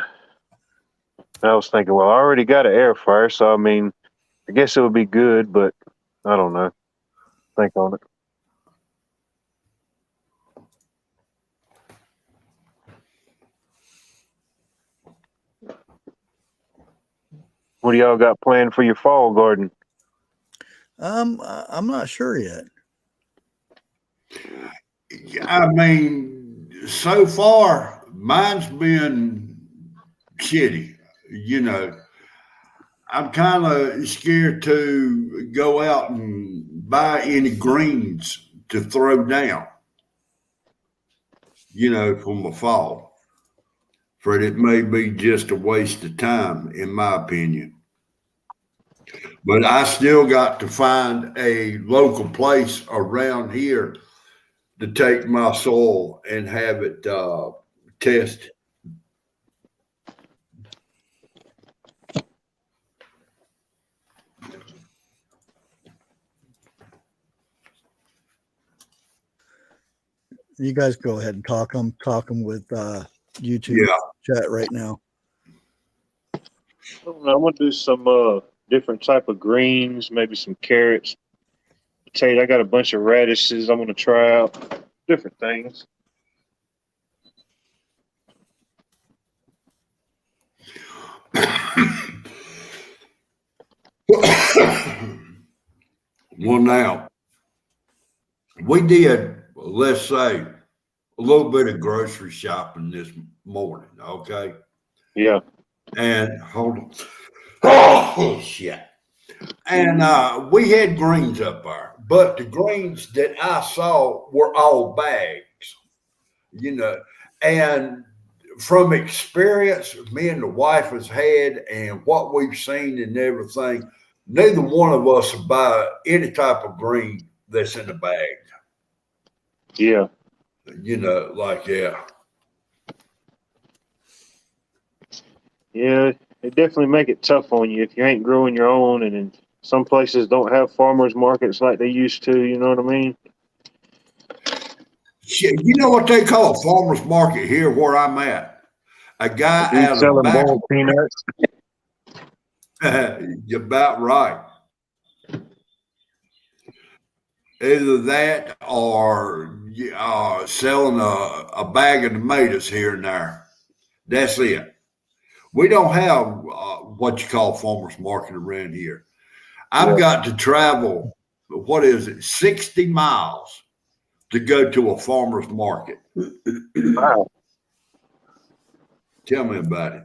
I was thinking, well, I already got an air fryer, so I mean, I guess it would be good, but I don't know. Think on it. What do y'all got planned for your fall garden? I'm not sure yet. I mean, so far, mine's been shitty. I'm kind of scared to go out and buy any greens to throw down, from the fall. For it may be just a waste of time, in my opinion. But I still got to find a local place around here to take my soil and have it tested. You guys go ahead and talk. I'm talking with YouTube chat right now. I'm gonna do some different type of greens, maybe some carrots, potato. I got a bunch of radishes. I'm gonna try out different things. Well, now we did, let's say, a little bit of grocery shopping this morning. Okay. Yeah. And hold on. Oh shit. And we had greens up there, but the greens that I saw were all bags, and from experience me and the wife has had and what we've seen and everything, neither one of us will buy any type of green that's in a bag. Yeah. Yeah, it definitely make it tough on you if you ain't growing your own, and in some places don't have farmers markets like they used to. You know what I mean? Shit, you know what they call a farmer's market here where I'm at? A guy Dude out of selling back. boiled peanuts. You're about right. Either that or selling a bag of tomatoes here and there. That's it. We don't have what you call farmers market around here. I've got to travel, what is it, 60 miles to go to a farmer's market. Wow. Tell me about it.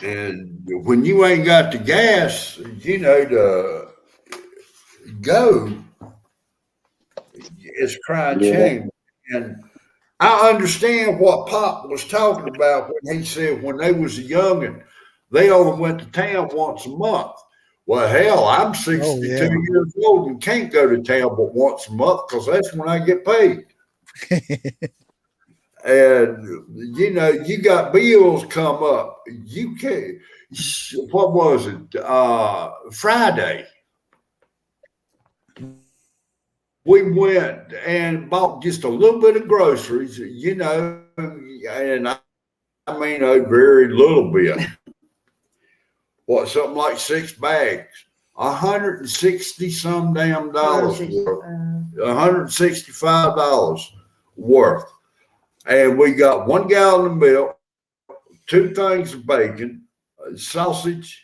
And when you ain't got the gas, to go, it's crying shame. And I understand what Pop was talking about when he said when they was young and they only went to town once a month. Well, hell, I'm 62 years old and can't go to town but once a month because that's when I get paid. And, you got bills come up. You can't, what was it? Friday. We went and bought just a little bit of groceries, and I mean a very little bit. What, something like 6 bags, 160 some damn dollars worth, $165 worth. And we got 1 gallon of milk, 2 things of bacon, a sausage,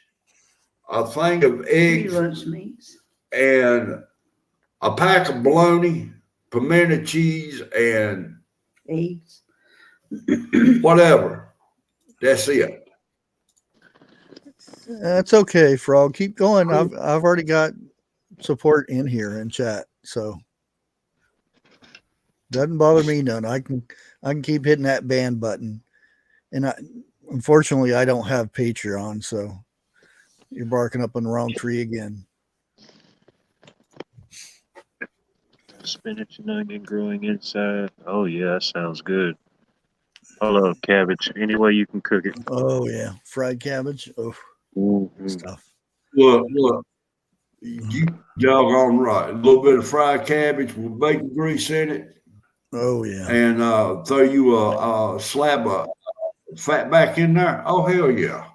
a thing of eggs, and a pack of bologna, pimento cheese, and eggs. Whatever. That's it. That's okay, Frog. Keep going. I've already got support in here in chat, so doesn't bother me none. I can keep hitting that ban button, and unfortunately I don't have Patreon, so you're barking up on the wrong tree again. Spinach and onion growing inside. Oh yeah, that sounds good. I love cabbage. Any way you can cook it. Oh yeah, fried cabbage. Oh, stuff. Look, you doggone right. A little bit of fried cabbage with bacon grease in it. Oh yeah. And throw you a slab of fat back in there. Oh hell yeah.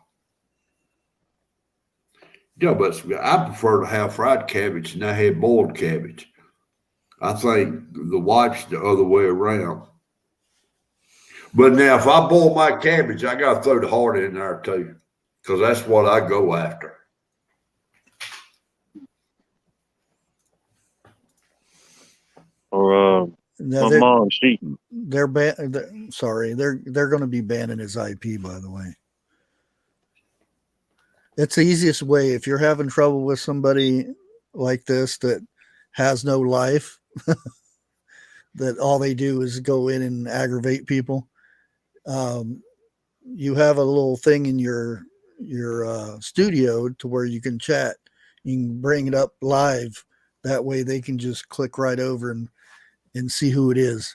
Yeah, but I prefer to have fried cabbage than I have boiled cabbage. I think the wife's the other way around. But now, if I boil my cabbage, I got to throw the heart in there too, because that's what I go after. Or no, my mom, they're sorry, they're going to be banning his IP. By the way, it's the easiest way if you're having trouble with somebody like this that has no life. That all they do is go in and aggravate people. You have a little thing in your studio to where you can chat. You can bring it up live. That way they can just click right over and see who it is.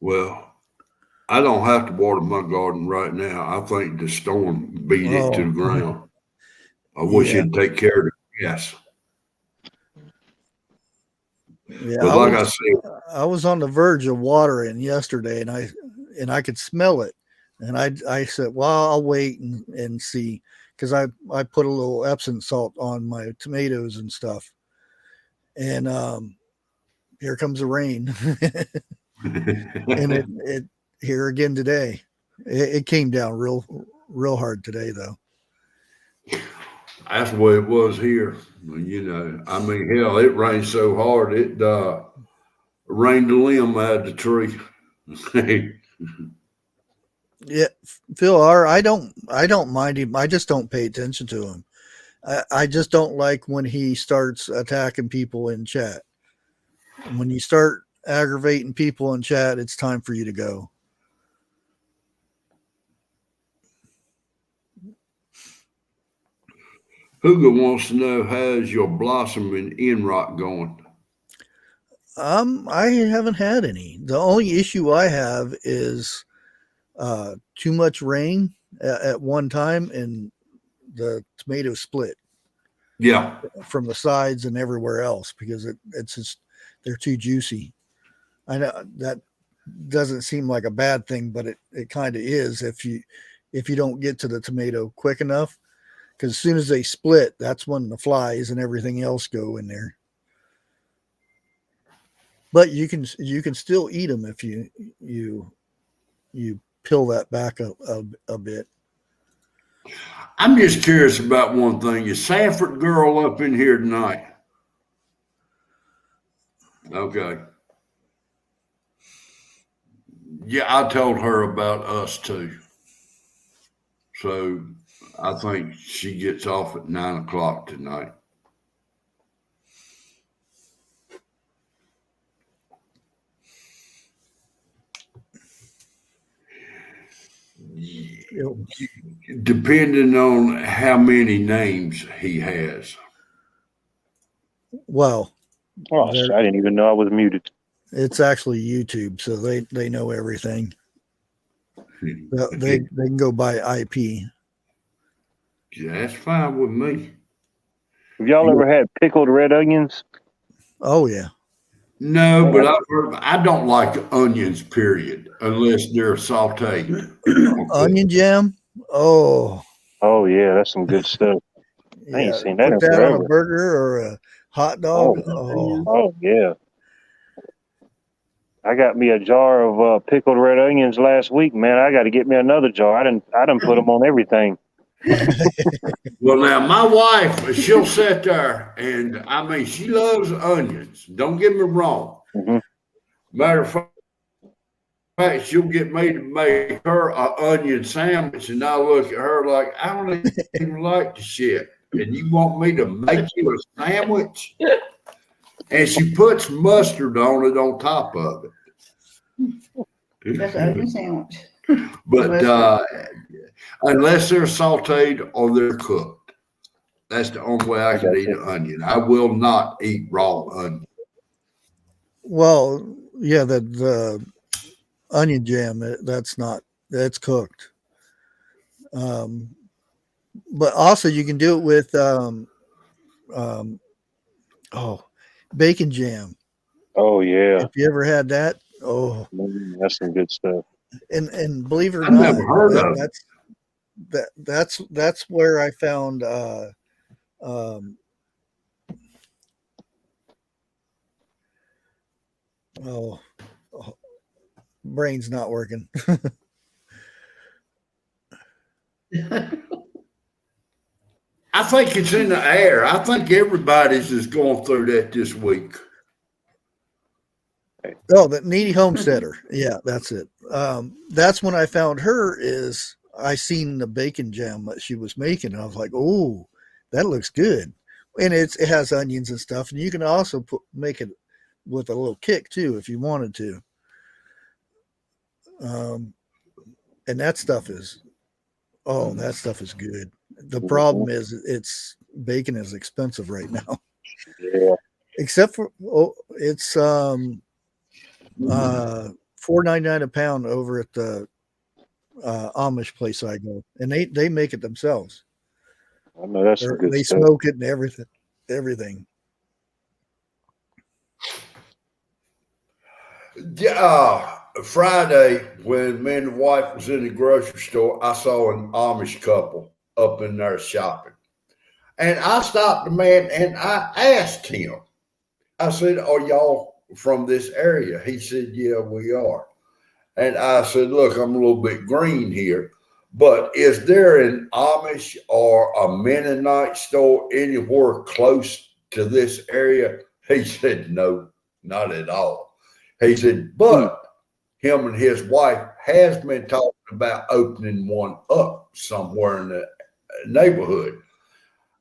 Well, I don't have to water my garden right now. I think the storm beat it to the ground. I wish it'd take care of it. Yes. Yeah, but like I said, I was on the verge of watering yesterday, and I could smell it, and I said, well, I'll wait and see, because I put a little Epsom salt on my tomatoes and stuff, and here comes the rain, and it here again today. It came down real hard today though. That's the way it was here. I mean, hell, it rained so hard it rained a limb out of the tree. Yeah, Phil R. I don't mind him. I just don't pay attention to him. I just don't like when he starts attacking people in chat. When you start aggravating people in chat, it's time for you to go. Hugo wants to know, how's your blossom and end rot going? I haven't had any. The only issue I have is too much rain at one time, and the tomatoes split. Yeah, from the sides and everywhere else because it's just they're too juicy. I know that doesn't seem like a bad thing, but it kind of is if you don't get to the tomato quick enough, because as soon as they split, that's when the flies and everything else go in there. But you can still eat them if you peel that back a bit. I'm just curious about one thing. Is Sanford girl up in here tonight? Okay. Yeah, I told her about us too. So I think she gets off at 9 o'clock tonight. Depending on how many names he has. Well, I didn't even know I was muted. It's actually YouTube, so they know everything. They can go by IP. Yeah, that's fine with me. Have y'all ever had pickled red onions? Oh yeah. No, but I don't like onions, period, unless they're sauteed. Onion jam? Oh. Oh yeah, that's some good stuff. Yeah. I ain't seen that Put in that forever. on a burger or a hot dog. Oh yeah. I got me a jar of pickled red onions last week, man. I got to get me another jar. I done put them on everything. Well, now my wife, she'll sit there, and I mean, she loves onions. Don't get me wrong. Mm-hmm. Matter of fact, she'll get me to make her an onion sandwich, and I look at her like, I don't even like the shit, and you want me to make you a sandwich? And she puts mustard on it on top of it. That's an onion sandwich. But unless they're sauteed or they're cooked, that's the only way I can eat an onion. I will not eat raw onion. Well, yeah, the onion jam, that's cooked. But also you can do it with bacon jam. Oh yeah. If you ever had that, that's some good stuff. And believe it or I've not, never heard of it. That's where I found brain's not working. I think it's in the air. I think everybody's just going through that this week. Oh, the Needy Homesteader. Yeah, that's it. That's when I found her. Is I seen the bacon jam that she was making. And I was like, oh, that looks good. And it has onions and stuff. And you can also make it with a little kick too, if you wanted to. And that stuff is good. The problem is bacon is expensive right now. Yeah. Except for it's $4.99 a pound over at the Amish place I go, and they make it themselves. I know that's some good they stuff. smoke it and everything. Yeah, Friday when me and the wife was in the grocery store, I saw an Amish couple up in there shopping, and I stopped the man and I asked him. I said, "Are y'all from this area?" He said, "Yeah, we are." And I said, "Look, I'm a little bit green here, but is there an Amish or a Mennonite store anywhere close to this area?" He said, "No, not at all." He said, "But him and his wife has been talking about opening one up somewhere in the neighborhood."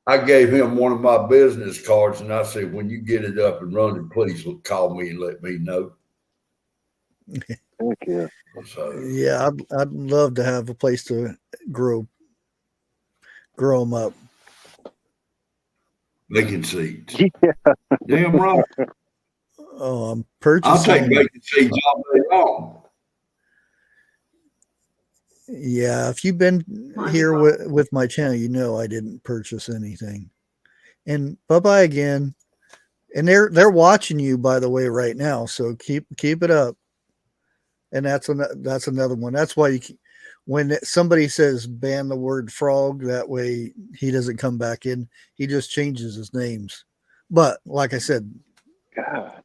I gave him one of my business cards, and I said, "When you get it up and running, please call me and let me know." Thank you. So, yeah, I'd love to have a place to grow them up. bacon seeds. Yeah. Damn right. Oh, I'm purchasing. I'll take bacon seeds all day long. Yeah, if you've been here with my channel, you know I didn't purchase anything. And bye-bye again. And they're watching you, by the way, right now. So keep it up. And that's another one. That's why when somebody says ban the word frog, that way he doesn't come back in. He just changes his names. But like I said, God,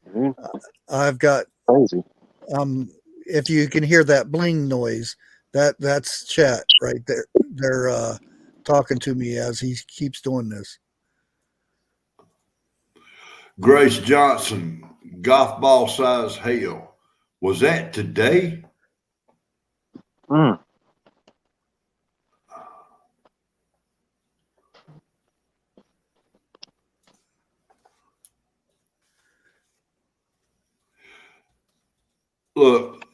I've got crazy. If you can hear that bling noise, that's chat right there. They're talking to me as he keeps doing this. Grace Johnson, golf ball size hell. Was that today? Mm. Look,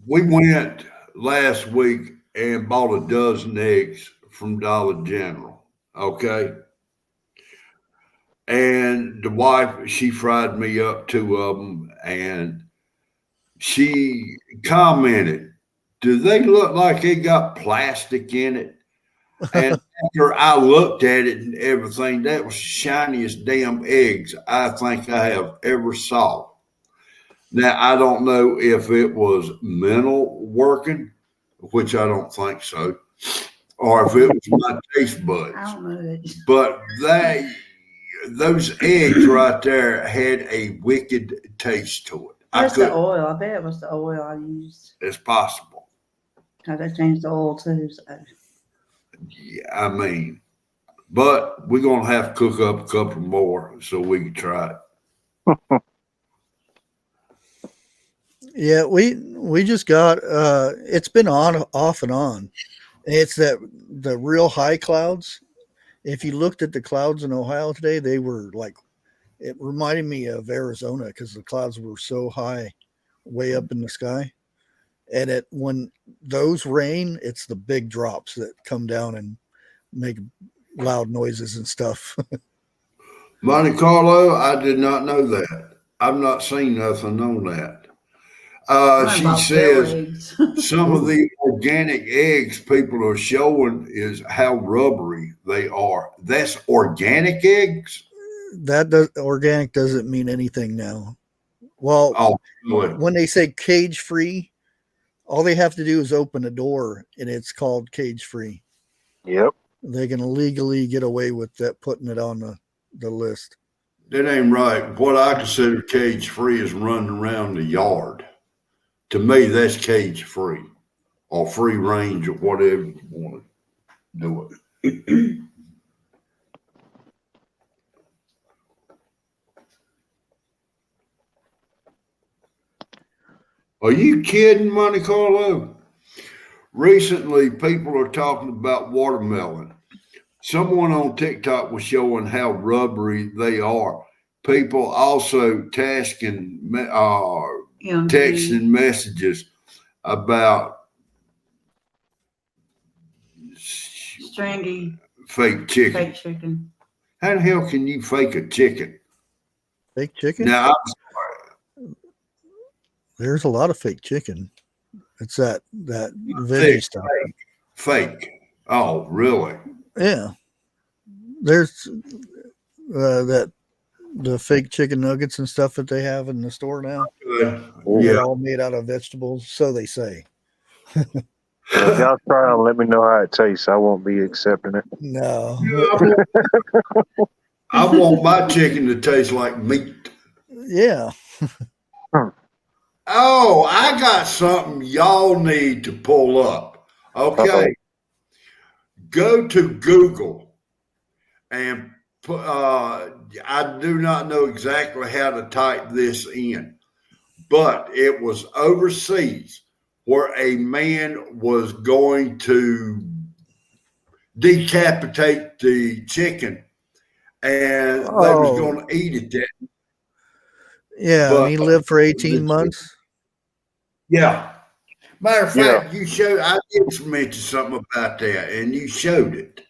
we went last week and bought a dozen eggs from Dollar General. Okay. And the wife, she fried me up 2 of them, and she commented, "Do they look like they got plastic in it?" And after I looked at it and everything, that was the shiniest damn eggs I think I have ever saw. Now, I don't know if it was mental working, which I don't think so, or if it was my taste buds. I don't know that. But those eggs right there had a wicked taste to it. That's the oil. I bet it was the oil I used. It's possible. Because they changed the oil too. So. Yeah, I mean, but we're going to have to cook up a couple more so we can try it. Yeah, we just got it's been on off and on. It's the real high clouds. If you looked at the clouds in Ohio today, they were like, it reminded me of Arizona because the clouds were so high, way up in the sky. And when those rain, it's the big drops that come down and make loud noises and stuff. Monte Carlo, I did not know that. I've not seen nothing on that. She says some of the organic eggs people are showing is how rubbery they are. That's organic eggs? Organic doesn't mean anything now. Well, when they say cage free, all they have to do is open a door and it's called cage free. Yep. They can legally get away with that, putting it on the list. That ain't right. What I consider cage free is running around the yard. To me, that's cage free or free range or whatever you want to do it. Are you kidding, Monte Carlo? Recently, people are talking about watermelon. Someone on TikTok was showing how rubbery they are. People also texting messages about stringy fake chicken. Fake chicken. How the hell can you fake a chicken? Fake chicken? Now, I'm sorry. There's a lot of fake chicken. It's that veggie stuff. Fake. Oh, really? Yeah. There's the fake chicken nuggets and stuff that they have in the store now. Yeah. They're all made out of vegetables, so they say. Well, if y'all try them, let me know how it tastes. I won't be accepting it. No. I want my chicken to taste like meat. Yeah. Oh, I got something y'all need to pull up. Okay. Go to Google and put, I do not know exactly how to type this in, but it was overseas where a man was going to decapitate the chicken and they was going to eat it. Yeah, but he lived for 18 months. Yeah. Matter of fact, you showed, I did mention something about that, and you showed it.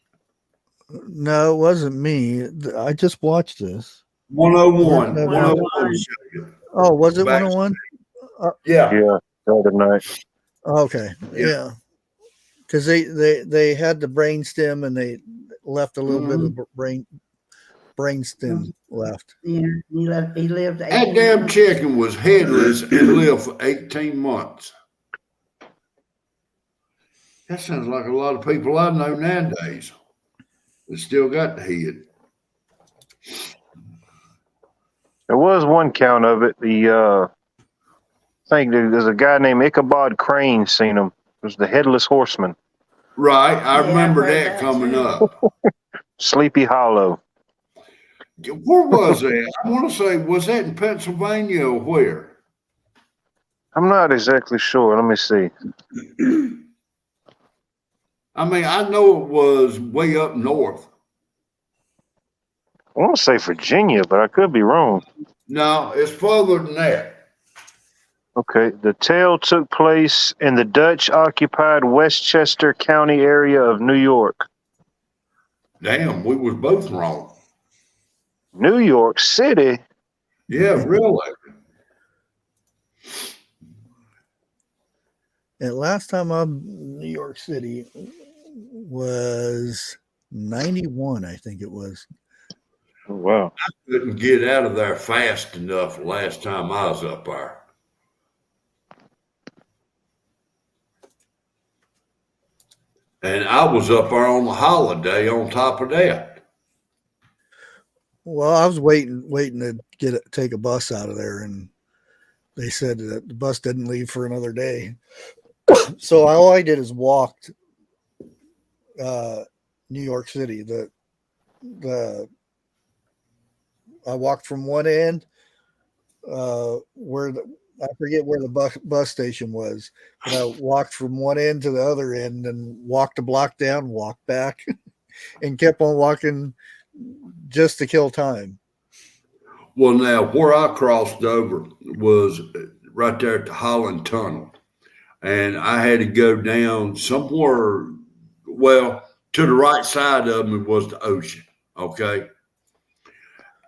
No, it wasn't me. I just watched this. 101. 101. Oh, was it 101? Yeah. Yeah, the other night. Okay. Yeah. Because they had the brainstem and they left a little bit of brainstem left. Yeah, he lived. That damn chicken was headless and lived for 18 months. That sounds like a lot of people I know nowadays that still got the head. There was one count of it. I think there's a guy named Ichabod Crane seen him. It was the headless horseman. Right, I remember that coming up. Sleepy Hollow. Where was that? I want to say, was that in Pennsylvania or where? I'm not exactly sure. Let me see. I mean, I know it was way up north. I want to say Virginia, but I could be wrong. No, it's further than that. Okay, the tale took place in the Dutch-occupied Westchester County area of New York. Damn, we was both wrong. New York City? Yeah, really. And last time I'm in New York City was 91, I think it was. Oh, wow. I couldn't get out of there fast enough last time I was up there. And I was up there on the holiday on top of that. Well, I was waiting to take a bus out of there, and they said that the bus didn't leave for another day. So all I did is walked New York City. I walked from one end I forget where the bus station was, but I walked from one end to the other end and walked a block down, walked back, and kept on walking just to kill time. Well, now where I crossed over was right there at the Holland Tunnel, and I had to go down somewhere. Well, to the right side of me was the ocean. Okay.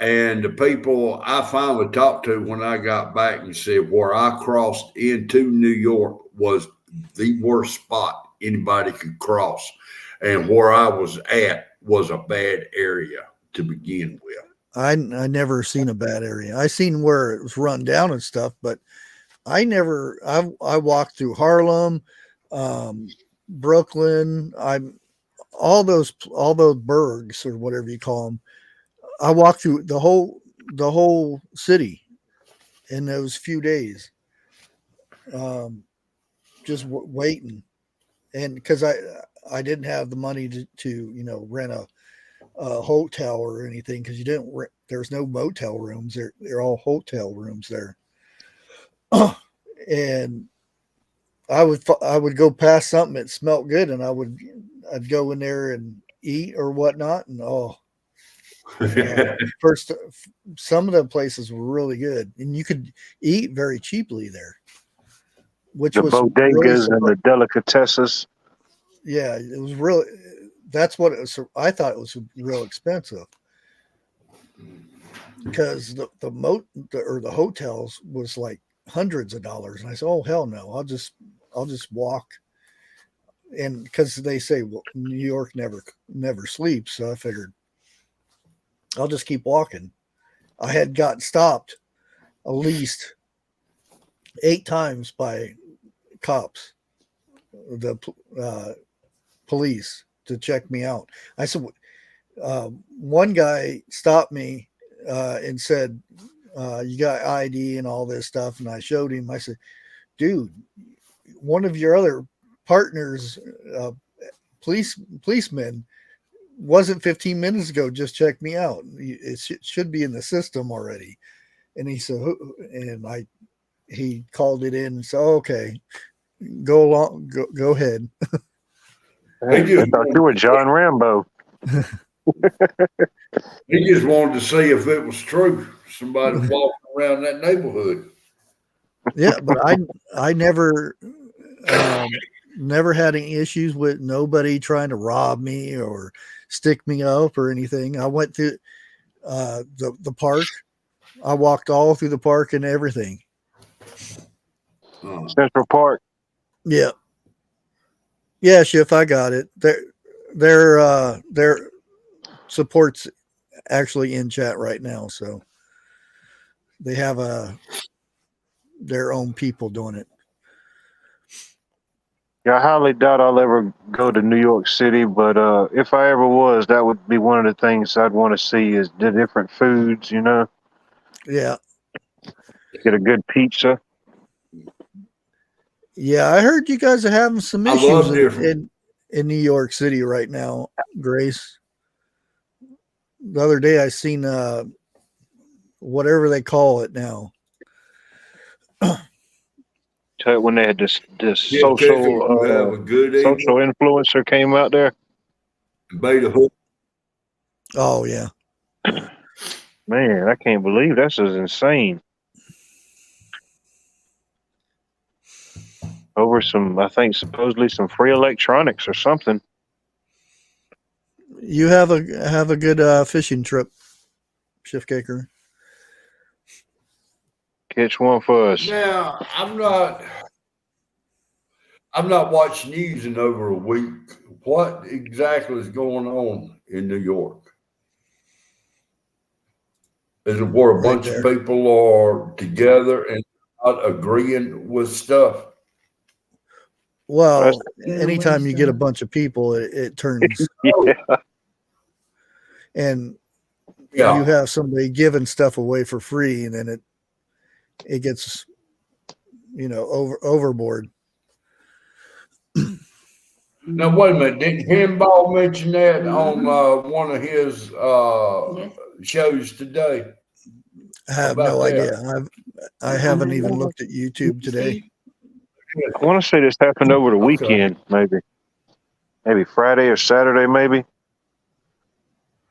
And the people I finally talked to when I got back and said where I crossed into New York was the worst spot anybody could cross. And where I was at was a bad area to begin with. I never seen a bad area. I seen where it was run down and stuff, but I walked through Harlem, Brooklyn, all those burgs or whatever you call them. I walked through the whole city in those few days, just waiting, and because I didn't have the money to rent a hotel or anything, because there's no motel rooms. They're all hotel rooms there, and I would go past something that smelled good, and I'd go in there and eat or whatnot, and first, some of the places were really good, and you could eat very cheaply there. Which the was bodegas and the delicatesses. Yeah, it was really. That's what it was. I thought it was real expensive because the hotels was like hundreds of dollars, and I said, "Oh hell no! I'll just walk." And because they say, well, New York never sleeps, so I figured I'll just keep walking. I had gotten stopped at least 8 times by cops, the police, to check me out. I said, one guy stopped me and said, you got ID and all this stuff. And I showed him. I said, dude, one of your other partners, policemen, wasn't 15 minutes ago, just checked me out. It should be in the system already. And he said, he called it in and said, oh, okay, go along, go ahead. I thought you were John Rambo. He just wanted to see if it was true. Somebody walking around that neighborhood. Yeah, but I never, never had any issues with nobody trying to rob me or stick me up or anything. I went through the park. I walked all through the park and everything. Central Park. Yeah. Yeah, Schiff, I got it. Their support's actually in chat right now, so they have their own people doing it. Yeah, I highly doubt I'll ever go to New York City, but if I ever was, that would be one of the things I'd want to see is the different foods, you know? Yeah. Get a good pizza. Yeah, I heard you guys are having some issues in New York City right now, Grace. The other day I seen whatever they call it now. When they had this social influencer came out there. Beta hook. Oh yeah. Man, I can't believe that's just insane. Over some, I think supposedly some free electronics or something. You have a good fishing trip, Shift Caker. Catch one for us. Now, I've not watched news in over a week. What exactly is going on in New York? Is it where a bunch of people are together and not agreeing with stuff? Well, anytime you get a bunch of people, it turns. Yeah. And you have somebody giving stuff away for free, and then it gets, overboard. Now wait a minute! Didn't Pinball mention that on one of his shows today? I have no idea. I haven't even looked at YouTube today. I want to say this happened over the weekend, maybe Friday or Saturday, maybe.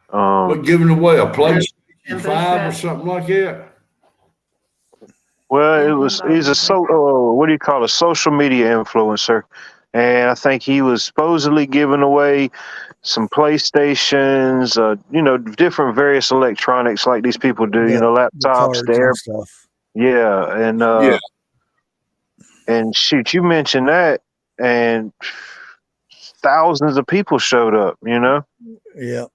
But giving away a PlayStation 5 or something like that. Well, he's a social media influencer, and I think he was supposedly giving away some PlayStations, different various electronics like these people do, laptops, the stuff. Yeah, and shoot, you mentioned that, and thousands of people showed up, Yeah.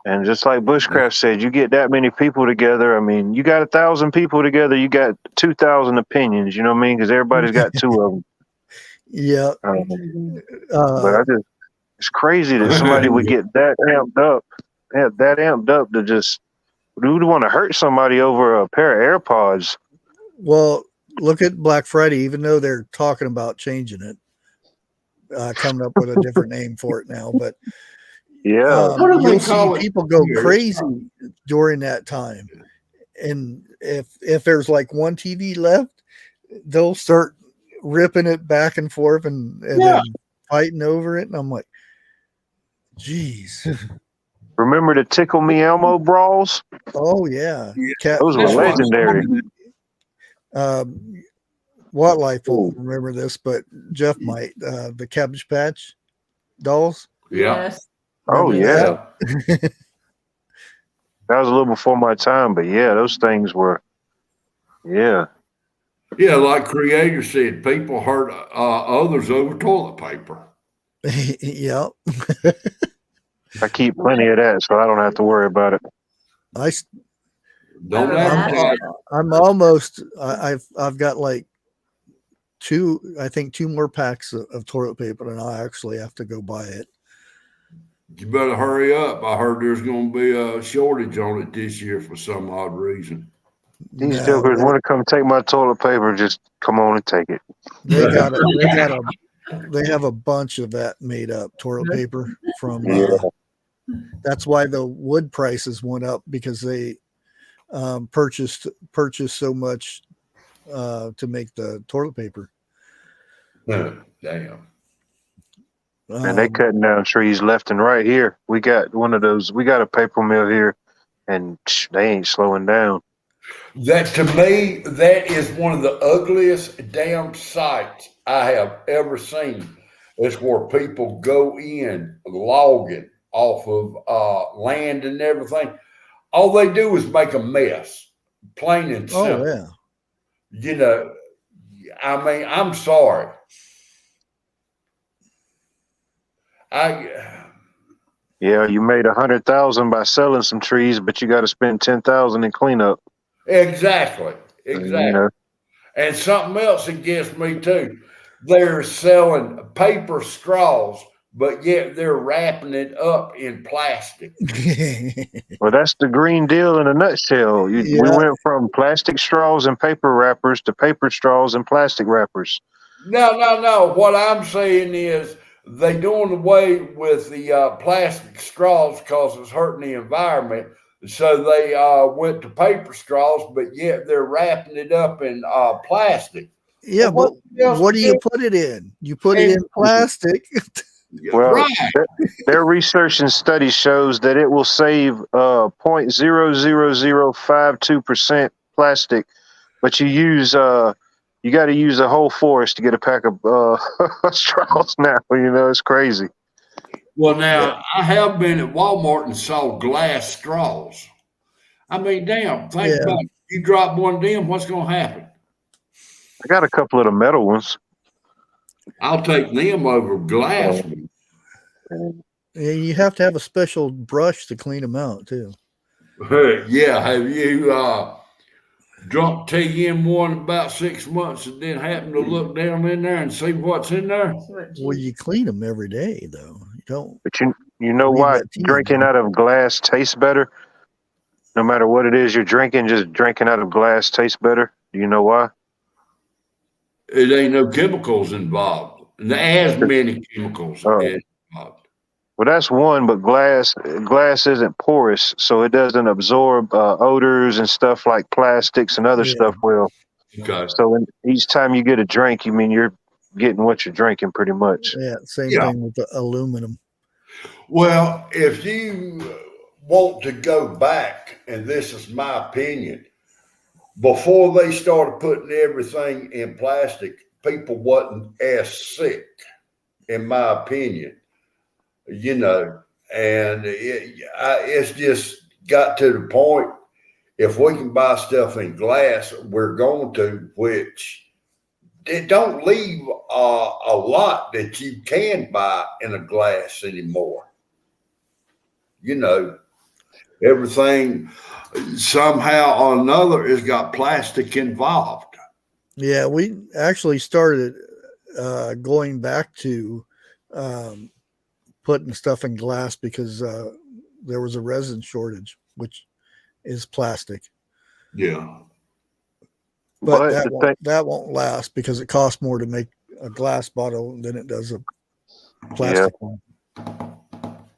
And just like Bushcraft said, you get that many people together. I mean, you got 1,000 people together, you got 2,000 opinions. You know what I mean? Because everybody's got two of them. Yeah. But it's crazy that somebody would get that amped up to just. Who would want to hurt somebody over a pair of AirPods? Well, look at Black Friday. Even though they're talking about changing it, coming up with a different name for it now, but. Yeah, you'll see people go crazy during that time, and if there's like one TV left, they'll start ripping it back and forth and then fighting over it. And I'm like, geez. Remember the Tickle Me Elmo brawls? Oh yeah, those were legendary. Wildlife won't remember this, but Jeff might. The Cabbage Patch dolls. Yeah. Yes. Oh yeah. That was a little before my time, but yeah, those things were. Yeah. Yeah, like Creator said, people hurt others over toilet paper. Yeah. I keep plenty of that, so I don't have to worry about it. I'm almost. I've got like two more packs of toilet paper, and I actually have to go buy it. You better hurry up. I heard there's going to be a shortage on it this year for some odd reason. These jokers want to come take my toilet paper. Just come on and take it. They have a bunch of that made up toilet paper from. That's why the wood prices went up, because they purchased so much to make the toilet paper. Damn. And they cutting down trees left and right here. We got one of those. We got a paper mill here, and they ain't slowing down. That, to me, that is one of the ugliest damn sights I have ever seen. It's where people go in logging off of land and everything. All they do is make a mess, plain and simple. Oh yeah. You know, I mean, I'm sorry. Yeah, you made 100,000 by selling some trees, but you got to spend 10,000 in cleanup. Exactly. You know. And something else that gets me too. They're selling paper straws, but yet they're wrapping it up in plastic. Well, that's the Green Deal in a nutshell. We went from plastic straws and paper wrappers to paper straws and plastic wrappers. No. What I'm saying is they doing away with the plastic straws because it's hurting the environment. So they went to paper straws, but yet they're wrapping it up in plastic. Yeah, but what do you put it in? You put it in plastic. Well, right. Their research and study shows that it will save 0.00052% plastic, but you got to use a whole forest to get a pack of straws now. You know, it's crazy. Well, now, I have been at Walmart and saw glass straws. I mean, damn, think about it. You drop one of them, what's going to happen? I got a couple of the metal ones. I'll take them over glass. Yeah, you have to have a special brush to clean them out, too. Yeah, have you drunk tea in one about 6 months and then happen to look down in there and see what's in there? Well, you clean them every day, though. You don't. But you know why drinking out of glass tastes better? No matter what it is you're drinking, just drinking out of glass tastes better. Do you know why? It ain't no chemicals involved. And as many chemicals involved. Well, that's one, but glass isn't porous, so it doesn't absorb odors and stuff like plastics and other stuff will. Okay. So each time you get a drink, you mean you're getting what you're drinking pretty much. Yeah, same thing with the aluminum. Well, if you want to go back, and this is my opinion, before they started putting everything in plastic, people wasn't as sick, in my opinion. You know, and it's just got to the point, if we can buy stuff in glass, we're going to, which it don't leave a lot that you can buy in a glass anymore. You know, everything somehow or another has got plastic involved. Yeah, we actually started going back to putting stuff in glass because there was a resin shortage, which is plastic. Yeah. But that won't last because it costs more to make a glass bottle than it does a plastic one.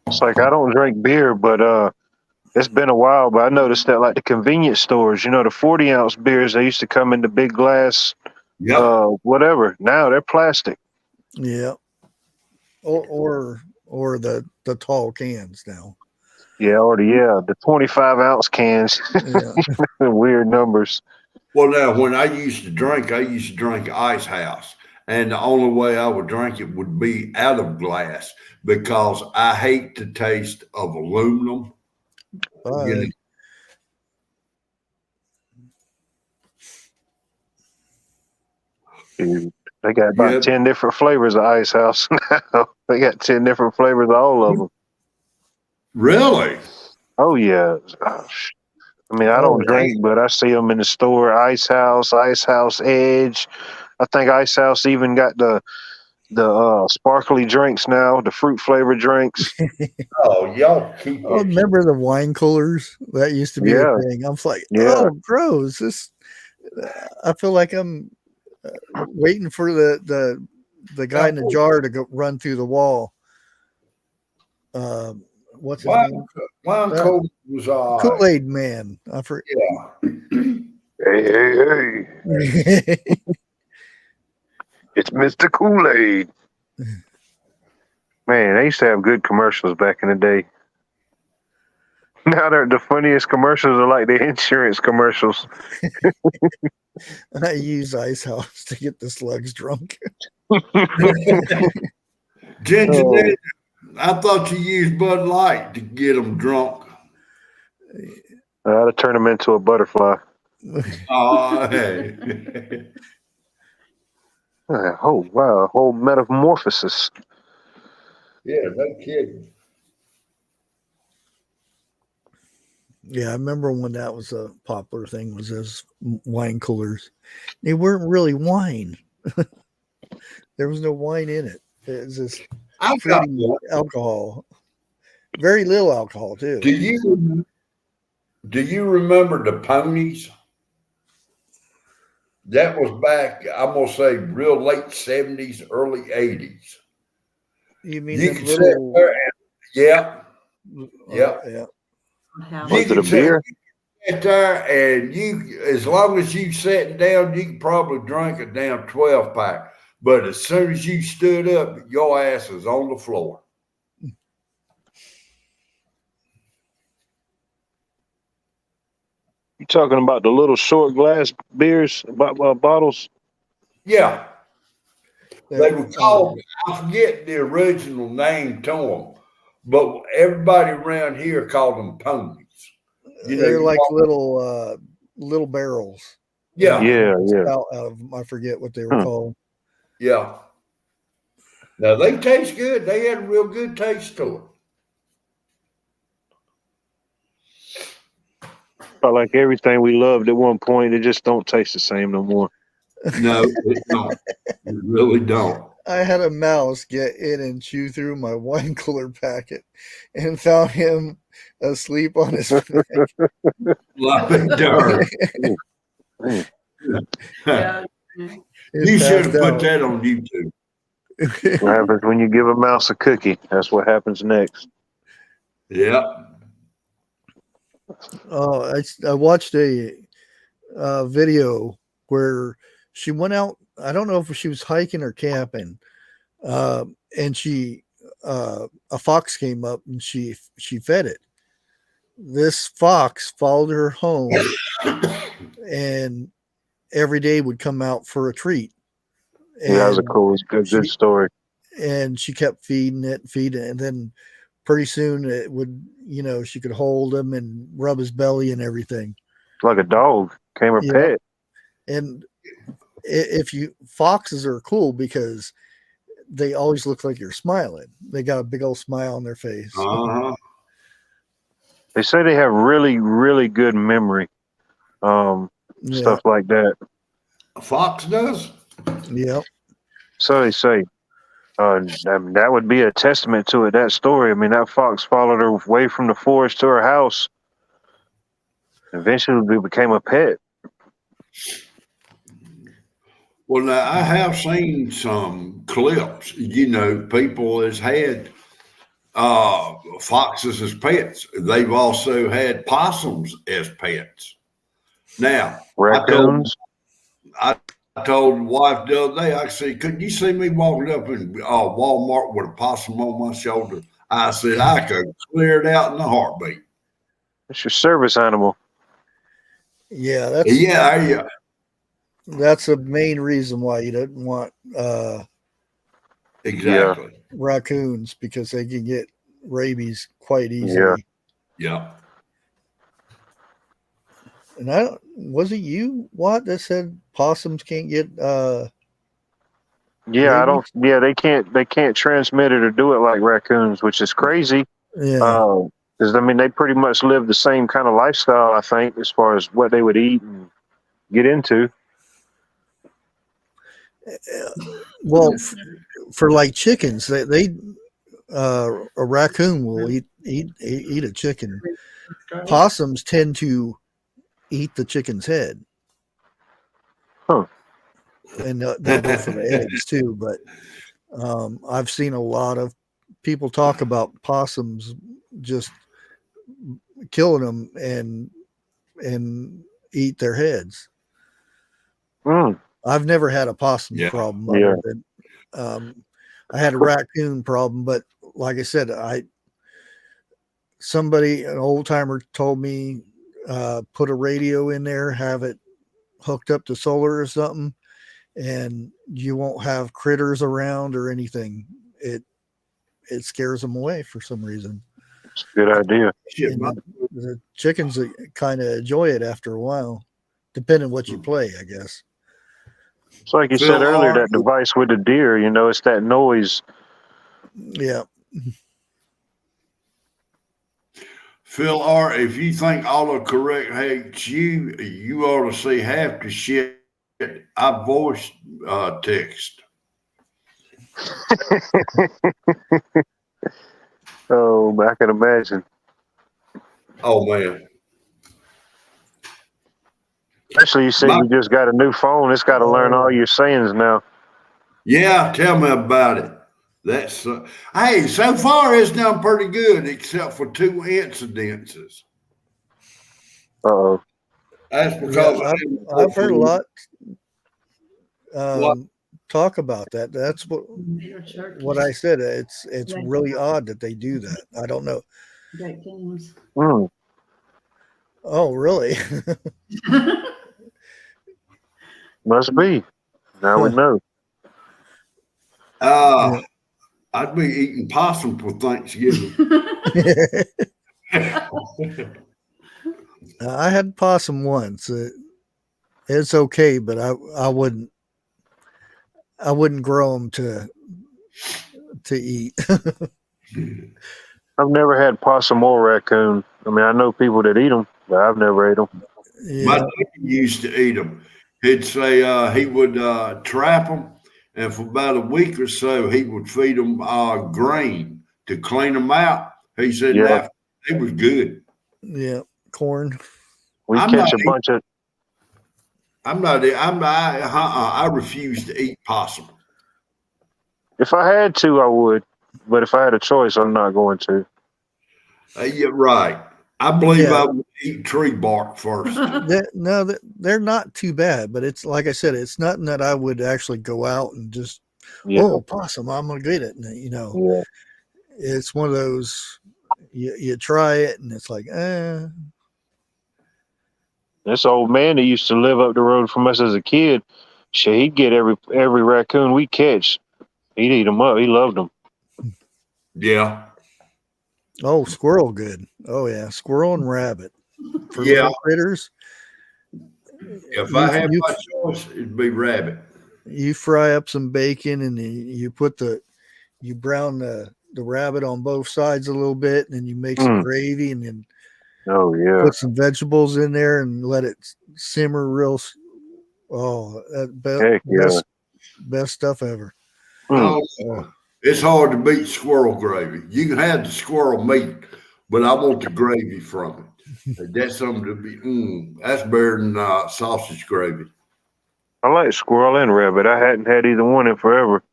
It's like I don't drink beer, but it's been a while, but I noticed that like the convenience stores, you know, the 40-ounce beers, they used to come in the big glass, whatever. Now they're plastic. Yeah. Or the tall cans now. Yeah, the 25-ounce cans. Weird numbers. Well, now when I used to drink Ice House, and the only way I would drink it would be out of glass because I hate the taste of aluminum. Dude, they got about 10 different flavors of Ice House now. They got 10 different flavors of all of them. Really? Oh, yeah. Gosh. I mean, I don't drink, but I see them in the store. Ice House Edge. I think Ice House even got the sparkly drinks now, the fruit flavored drinks. Y'all keep remember the wine coolers? That used to be a thing. I'm like, oh, gross. I feel like I'm waiting for the guy in the jar to go run through the wall. What's his name? Kool-Aid Man. I forget. Hey. It's Mr. Kool-Aid. Man, they used to have good commercials back in the day. Now the funniest commercials are like the insurance commercials. I use Ice House to get the slugs drunk. Ginger Ninja, I thought you used Bud Light to get them drunk. I had to turn them into a butterfly. Oh, hey. Oh, wow. A whole metamorphosis. Yeah, no kidding. Yeah, I remember when that was a popular thing, was those wine coolers. They weren't really wine. There was no wine in it. It was just fruity alcohol. Very little alcohol, too. Do you remember the ponies? That was back, I'm going to say, real late 70s, early 80s. You mean the little... Yeah. Yeah. Was it a beer? Sit there, and as long as you sitting down, you can probably drink a damn 12-pack. But as soon as you stood up, your ass is on the floor. You talking about the little short glass beers, bottles? Yeah. They were called, I forget the original name to them, but everybody around here called them ponies. They're like little barrels. Yeah. Out of them. I forget what they were called. Yeah. Now, they taste good. They had a real good taste to it. But like everything we loved at one point, it just don't taste the same no more. No, it don't. It really don't. I had a mouse get in and chew through my wine cooler packet and found him asleep on his back. Like darn. Yeah. You should have put that on YouTube. What happens when you give a mouse a cookie? That's what happens next. Yeah. Oh, I watched a video where she went out. I don't know if she was hiking or camping, and she a fox came up and she fed it. This fox followed her home and every day would come out for a treat. And that was a cool, good story. And she kept feeding it, and then pretty soon it would, she could hold him and rub his belly and everything. Like a dog, came her pet. And foxes are cool because they always look like you're smiling. They got a big old smile on their face. Uh-huh. They say they have really, really good memory. Stuff like that. A fox does? Yep. So they say. That would be a testament to it, that story. I mean, that fox followed her away from the forest to her house. Eventually became a pet. Well, now, I have seen some clips, people has had foxes as pets. They've also had possums as pets. Now, raccoons. I told the wife the other day, I said, could you see me walking up in Walmart with a possum on my shoulder? I said, I could clear it out in a heartbeat. It's your service animal. Yeah, that's a main reason why you don't want raccoons, because they can get rabies quite easily. Yeah. And was it you, Watt, that said possums can't get rabies? They can't transmit it or do it like raccoons, which is crazy. Yeah. Because they pretty much live the same kind of lifestyle, I think, as far as what they would eat and get into. Well, for like chickens, they a raccoon will eat a chicken. Possums tend to eat the chicken's head. Huh. And they'll go for the eggs too. But I've seen a lot of people talk about possums just killing them and eat their heads. I've never had a possum problem. Other than, I had a raccoon problem, but like I said, an old timer told me, put a radio in there, have it hooked up to solar or something, and you won't have critters around or anything. it scares them away for some reason. It's a good idea. The chickens kind of enjoy it after a while, depending what you play, I guess. It's like you said earlier, that device with the deer, you know, it's that noise. Yeah. Phil R., if you think autocorrect hates you, you ought to see half the shit I voice text. Oh, I can imagine. Oh, man. Especially you said you just got a new phone. It's got to learn all your sayings now. Yeah, tell me about it. That's hey, so far it's done pretty good, except for 2 incidences. Uh-oh. That's because I've heard a lot talk about that. That's what I said. It's really odd that they do that. I don't know. Oh, really? Must be. Now we know. I'd be eating possum for Thanksgiving. I had possum once. It's okay, but I wouldn't grow them to eat. I've never had possum or raccoon. I mean, I know people that eat them, but I've never ate them. Yeah. My dad used to eat them. He'd say he would trap them, and for about a week or so, he would feed them grain to clean them out. He said that it was good. Yeah, corn. Catch a bunch of. I refuse to eat possum. If I had to, I would. But if I had a choice, I'm not going to. Yeah, right. I believe I would eat tree bark first. They're not too bad, but it's like I said, it's nothing that I would actually go out and just, possum, I'm gonna get it. And, you know, it's one of those you try it and it's like, This old man that used to live up the road from us as a kid, shit, he'd get every raccoon we catch. He'd eat them up. He loved them. Yeah. Oh, squirrel, good. Oh yeah, squirrel and rabbit for little critters. If I had my choice, it'd be rabbit. You fry up some bacon and you brown the rabbit on both sides a little bit, and then you make some gravy and then put some vegetables in there and let it simmer real. Oh, best stuff ever. It's hard to beat squirrel gravy. You can have the squirrel meat, but I want the gravy from it. That's something to be. That's better than sausage gravy. I like squirrel and rabbit. I hadn't had either one in forever.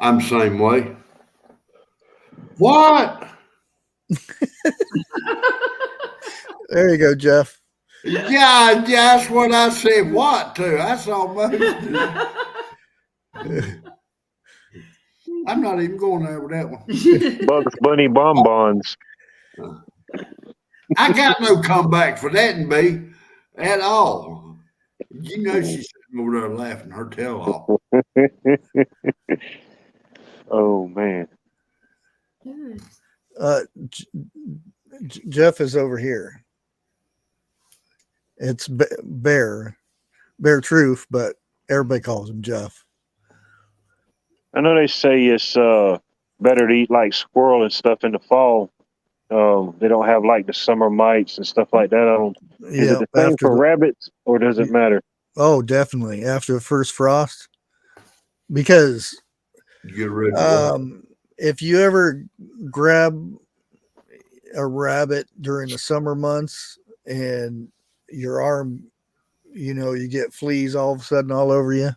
I'm the same way. What? There you go, Jeff. Yeah, that's what I said. What to? That's almost. I'm not even going there with that one. Bugs Bunny bonbons. I got no comeback for that and B at all. You know she's sitting over there laughing her tail off. Oh man. Jeff is over here. It's Bear Truth, but everybody calls him Jeff. I know they say it's better to eat like squirrel and stuff in the fall. They don't have like the summer mites and stuff like that. Is it the same for rabbits, or does it matter? Oh, definitely after the first frost, because if you ever grab a rabbit during the summer months and your arm, you get fleas all of a sudden all over you.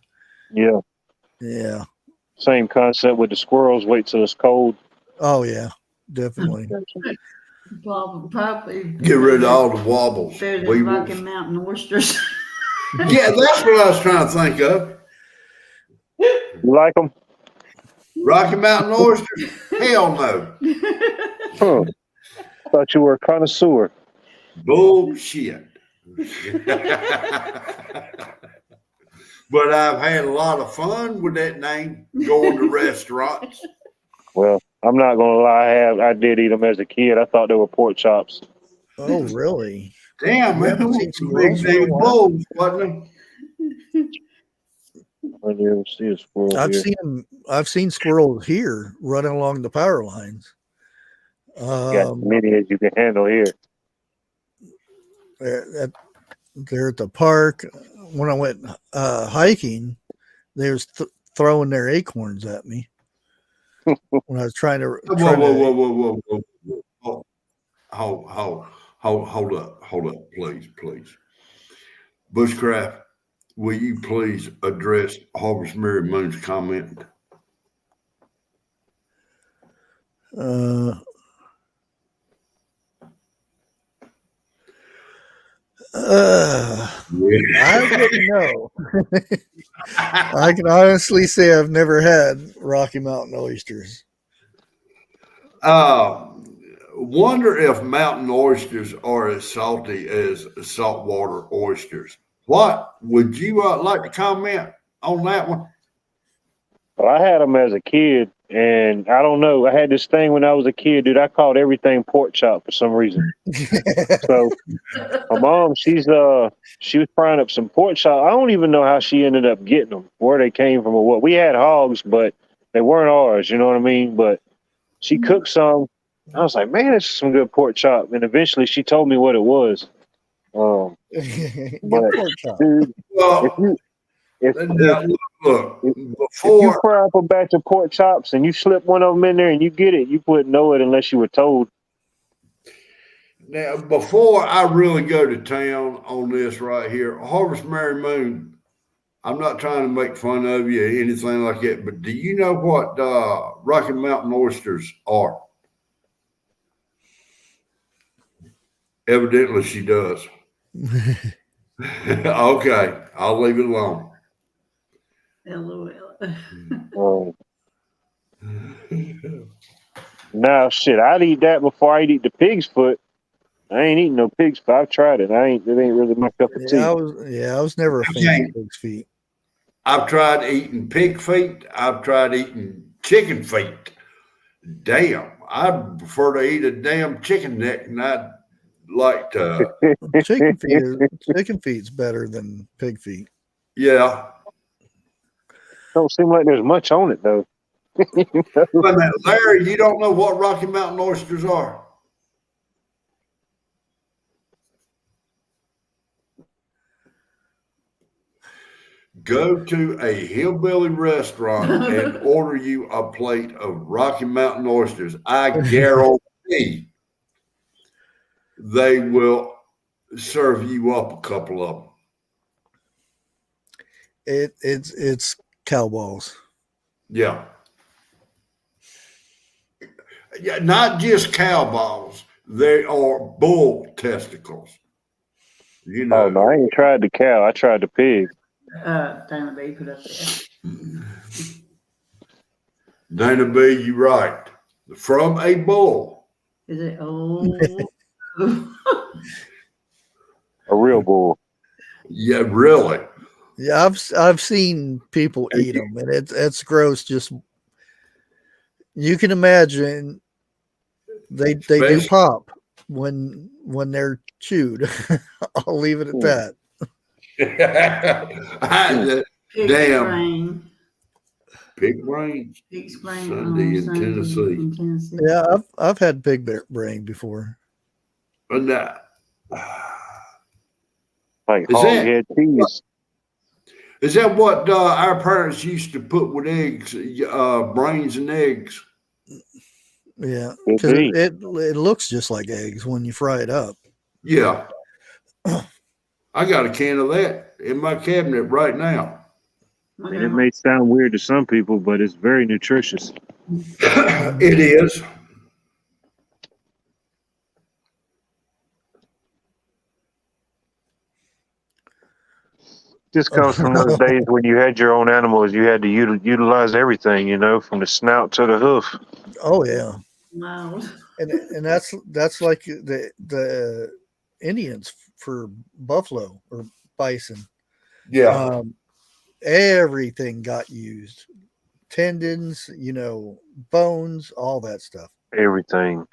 Yeah. Same concept with the squirrels. Wait till it's cold. Oh yeah, definitely. Probably get rid of all the wobbles. Better than Rocky Mountain oysters. Yeah, that's what I was trying to think of. You like them? Rocky Mountain oysters? Hell no. Huh. Thought you were a connoisseur. Bullshit. But I've had a lot of fun with that name, going to restaurants. Well, I'm not gonna lie, I did eat them as a kid. I thought they were pork chops. Oh, really? Damn, You man, haven't it seen was a big squirrels for a deal while? bulls, wasn't I never see a squirrel I've here. seen them. I've seen squirrels here running along the power lines. Got as many as you can handle here. They're at the park. When I went hiking, they was throwing their acorns at me when I was trying to. Whoa. Hold up, please. Bushcraft, will you please address Harvest Mary Moon's comment? I wouldn't know. I can honestly say I've never had Rocky Mountain oysters. Wonder if mountain oysters are as salty as saltwater oysters. What would you like to comment on that one? Well, I had them as a kid, and I don't know. I had this thing when I was a kid, dude. I called everything pork chop for some reason. So my mom, she was frying up some pork chop. I don't even know how she ended up getting them, where they came from or what. We had hogs, but they weren't ours. You know what I mean? But she cooked some. I was like, man, it's some good pork chop. And eventually, she told me what it was. But pork chop. Dude, Well, if before you fry up a batch of pork chops and you slip one of them in there and you get it, you wouldn't know it unless you were told. Now, before I really go to town on this right here, Harvest Mary Moon, I'm not trying to make fun of you or anything like that, but do you know what Rocky Mountain oysters are? Evidently, she does. Okay, I'll leave it alone. LOL. Now, shit, I'd eat that before I'd eat the pig's foot. I ain't eating no pig's foot. I've tried it. It ain't really my cup of tea. I was never a fan of pig's feet. I've tried eating pig feet. I've tried eating chicken feet. Damn, I'd prefer to eat a damn chicken neck, and I'd like to. Chicken feet's better than pig feet. Yeah. Don't seem like there's much on it though. Larry, you don't know what Rocky Mountain oysters are? Go to a hillbilly restaurant and order you a plate of Rocky Mountain oysters. I guarantee they will serve you up a couple of them. It's cow balls. Yeah. Yeah, not just cow balls. They are bull testicles. You know. Oh no, I ain't tried the cow. I tried the pig. Dana B put up there. Dana B, you right. From a bull. Is it old? A real bull. Yeah, really. Yeah, I've seen people eat them, and it's gross. Just you can imagine they do pop when they're chewed. I'll leave it at that. Damn. Pig brains. Pig's brain. Sunday in Tennessee. Yeah, I've had pig brain before. And like hog head cheese. Is that what our parents used to put with eggs, brains and eggs? Yeah, because it looks just like eggs when you fry it up. Yeah. I got a can of that in my cabinet right now. And it may sound weird to some people, but it's very nutritious. It is. Just comes from those days when you had your own animals. You had to utilize everything, you know, from the snout to the hoof. Oh yeah. Wow. And that's like the Indians for buffalo or bison. Yeah. Everything got used. tendons, bones, all that stuff. Everything.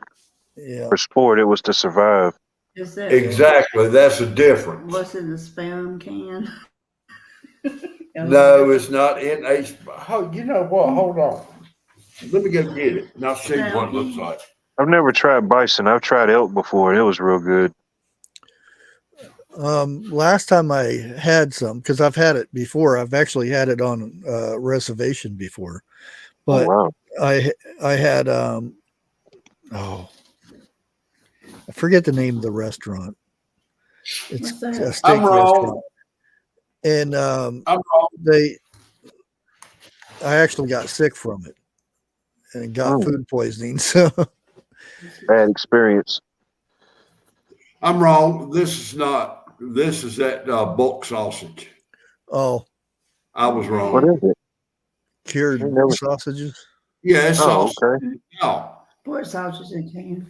Yeah. For sport, it was to survive. Exactly. That's the difference. What's in the spam can? No, it's not in a. Oh, you know what? Hold on. Let me go get it, and I'll see what it looks like. I've never tried bison. I've tried elk before, and it was real good. Last time I had some, because I've had it before. I've actually had it on reservation before, but I had I forget the name of the restaurant. It's a steak restaurant, and I'm wrong. I actually got sick from it and got food poisoning. So bad experience. I'm wrong. This is not. This is that bulk sausage. Oh, I was wrong. What is it? Cured sausages. Yeah, it's sausage. Okay. No. Pork sausage in can.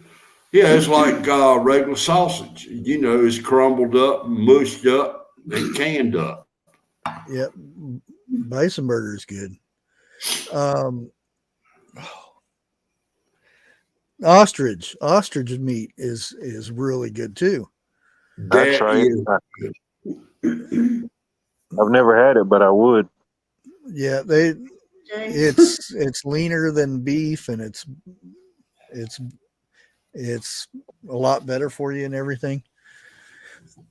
Yeah, it's like regular sausage. It's crumbled up, mushed up, and canned up. Yep. Bison burger is good. Ostrich meat is really good too. I tried it. I've never had it, but I would. Yeah, it's leaner than beef, and it's a lot better for you and everything.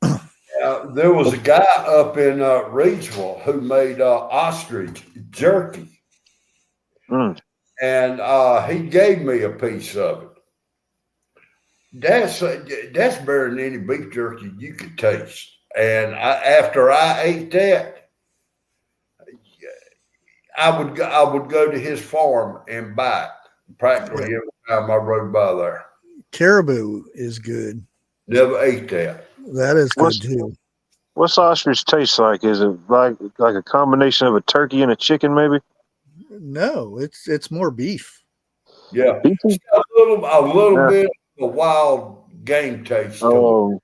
There was a guy up in Reidsville who made ostrich jerky, and he gave me a piece of it. That's better than any beef jerky you could taste. And after I ate that, I would go to his farm and buy it practically every time I rode by there. Caribou is good. Never ate that. That is good too. What's ostrich taste like? Is it like a combination of a turkey and a chicken, maybe? No, it's more beef. Yeah, it's got a little bit of a wild game taste. Oh,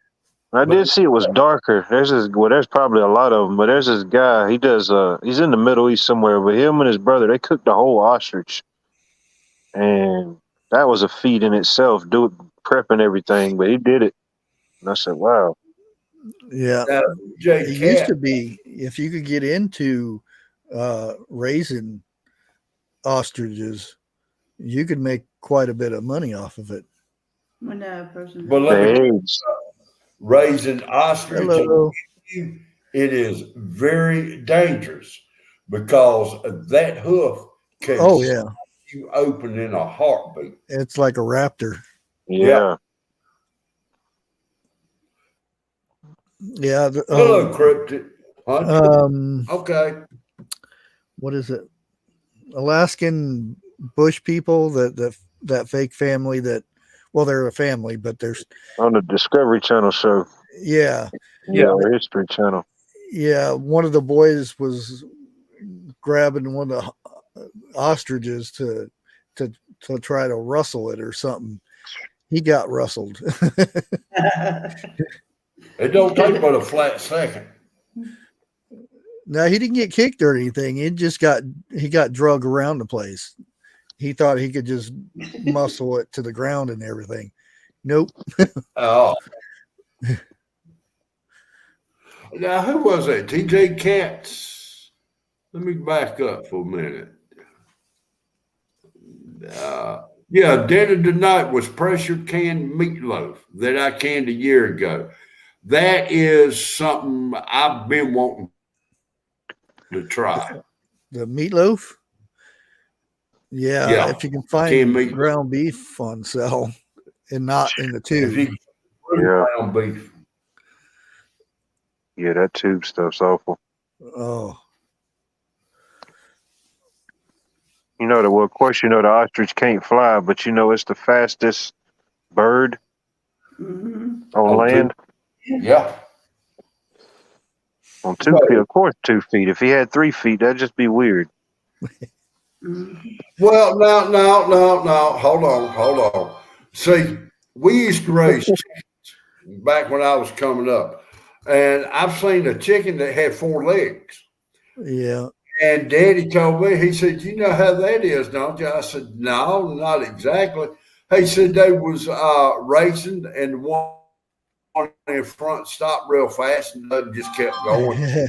I did see it was darker. There's probably a lot of them, but there's this guy. He does. He's in the Middle East somewhere, but him and his brother, they cooked the whole ostrich, and that was a feat in itself. Prepping everything, but he did it, and I said, "Wow." Yeah, it used to be if you could get into raising ostriches, you could make quite a bit of money off of it. But raising ostrich, it is very dangerous because that hoof can you open in a heartbeat. It's like a raptor. Yeah. Yeah. Hello, Cryptid. Okay. What is it? Alaskan bush people, that fake family that, well, they're a family, but there's on the Discovery Channel show. Yeah. History Channel. Yeah, one of the boys was grabbing one of the ostriches to try to rustle it or something. He got rustled. It don't take but a flat second. No, he didn't get kicked or anything. He got drug around the place. He thought he could just muscle it to the ground and everything. Nope. Oh. Now, who was that? TJ Katz. Let me back up for a minute. Dinner tonight was pressure canned meatloaf that I canned a year ago. That is something I've been wanting to try. The meatloaf? Yeah, if you can find ground beef on sale and not in the tube. Ground beef. Yeah, that tube stuff's awful. Oh. Of course, the ostrich can't fly, but it's the fastest bird on land. Yeah. On 2 feet, of course, 2 feet. If he had 3 feet, that'd just be weird. Well, no. Hold on. See, we used to raise chickens back when I was coming up, and I've seen a chicken that had 4 legs. Yeah. And Daddy told me, he said, "You know how that is, don't you?" I said, "No, not exactly." He said they was racing, and one in front stopped real fast, and the other just kept going.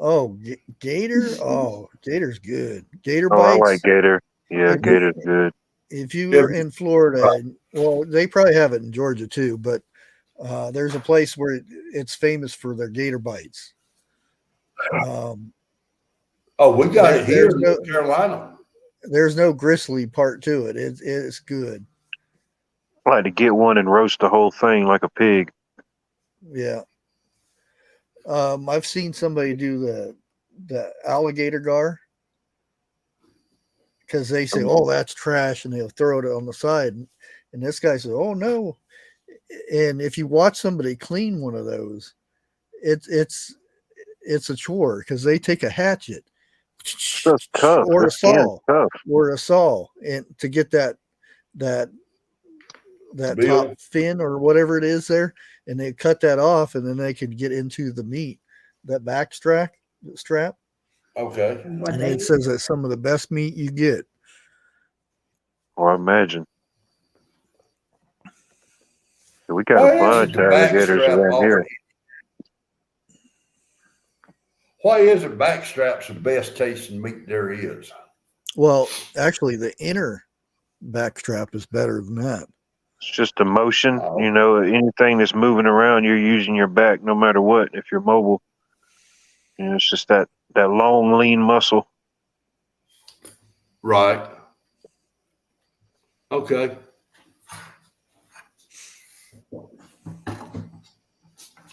Oh, gator! Oh, gator's good. Gator Oh, I bites. like gator. Yeah, gator's good. If you were in Florida, well, they probably have it in Georgia too, but there's a place where it's famous for their gator bites. Oh, we got it here in North Carolina. There's no gristly part to it. It's good. I like to get one and roast the whole thing like a pig. Yeah. I've seen somebody do the alligator gar because they say, "Oh, that's trash," and they'll throw it on the side. And this guy says, "Oh no!" And if you watch somebody clean one of those, it's a chore because they take a hatchet That's tough. or a saw Tough. and to get that Bill. top fin or whatever it is there, and they cut that off, and then they can get into the meat, that back strap. Okay. And it says that's some of the best meat you get. Or imagine. We got a bunch of alligators around here. Why is it backstrap's the best tasting meat there is? Well, actually, the inner backstrap is better than that. It's just the motion. You know, anything that's moving around, you're using your back no matter what. If you're mobile, you know, it's just that long, lean muscle. Right. Okay.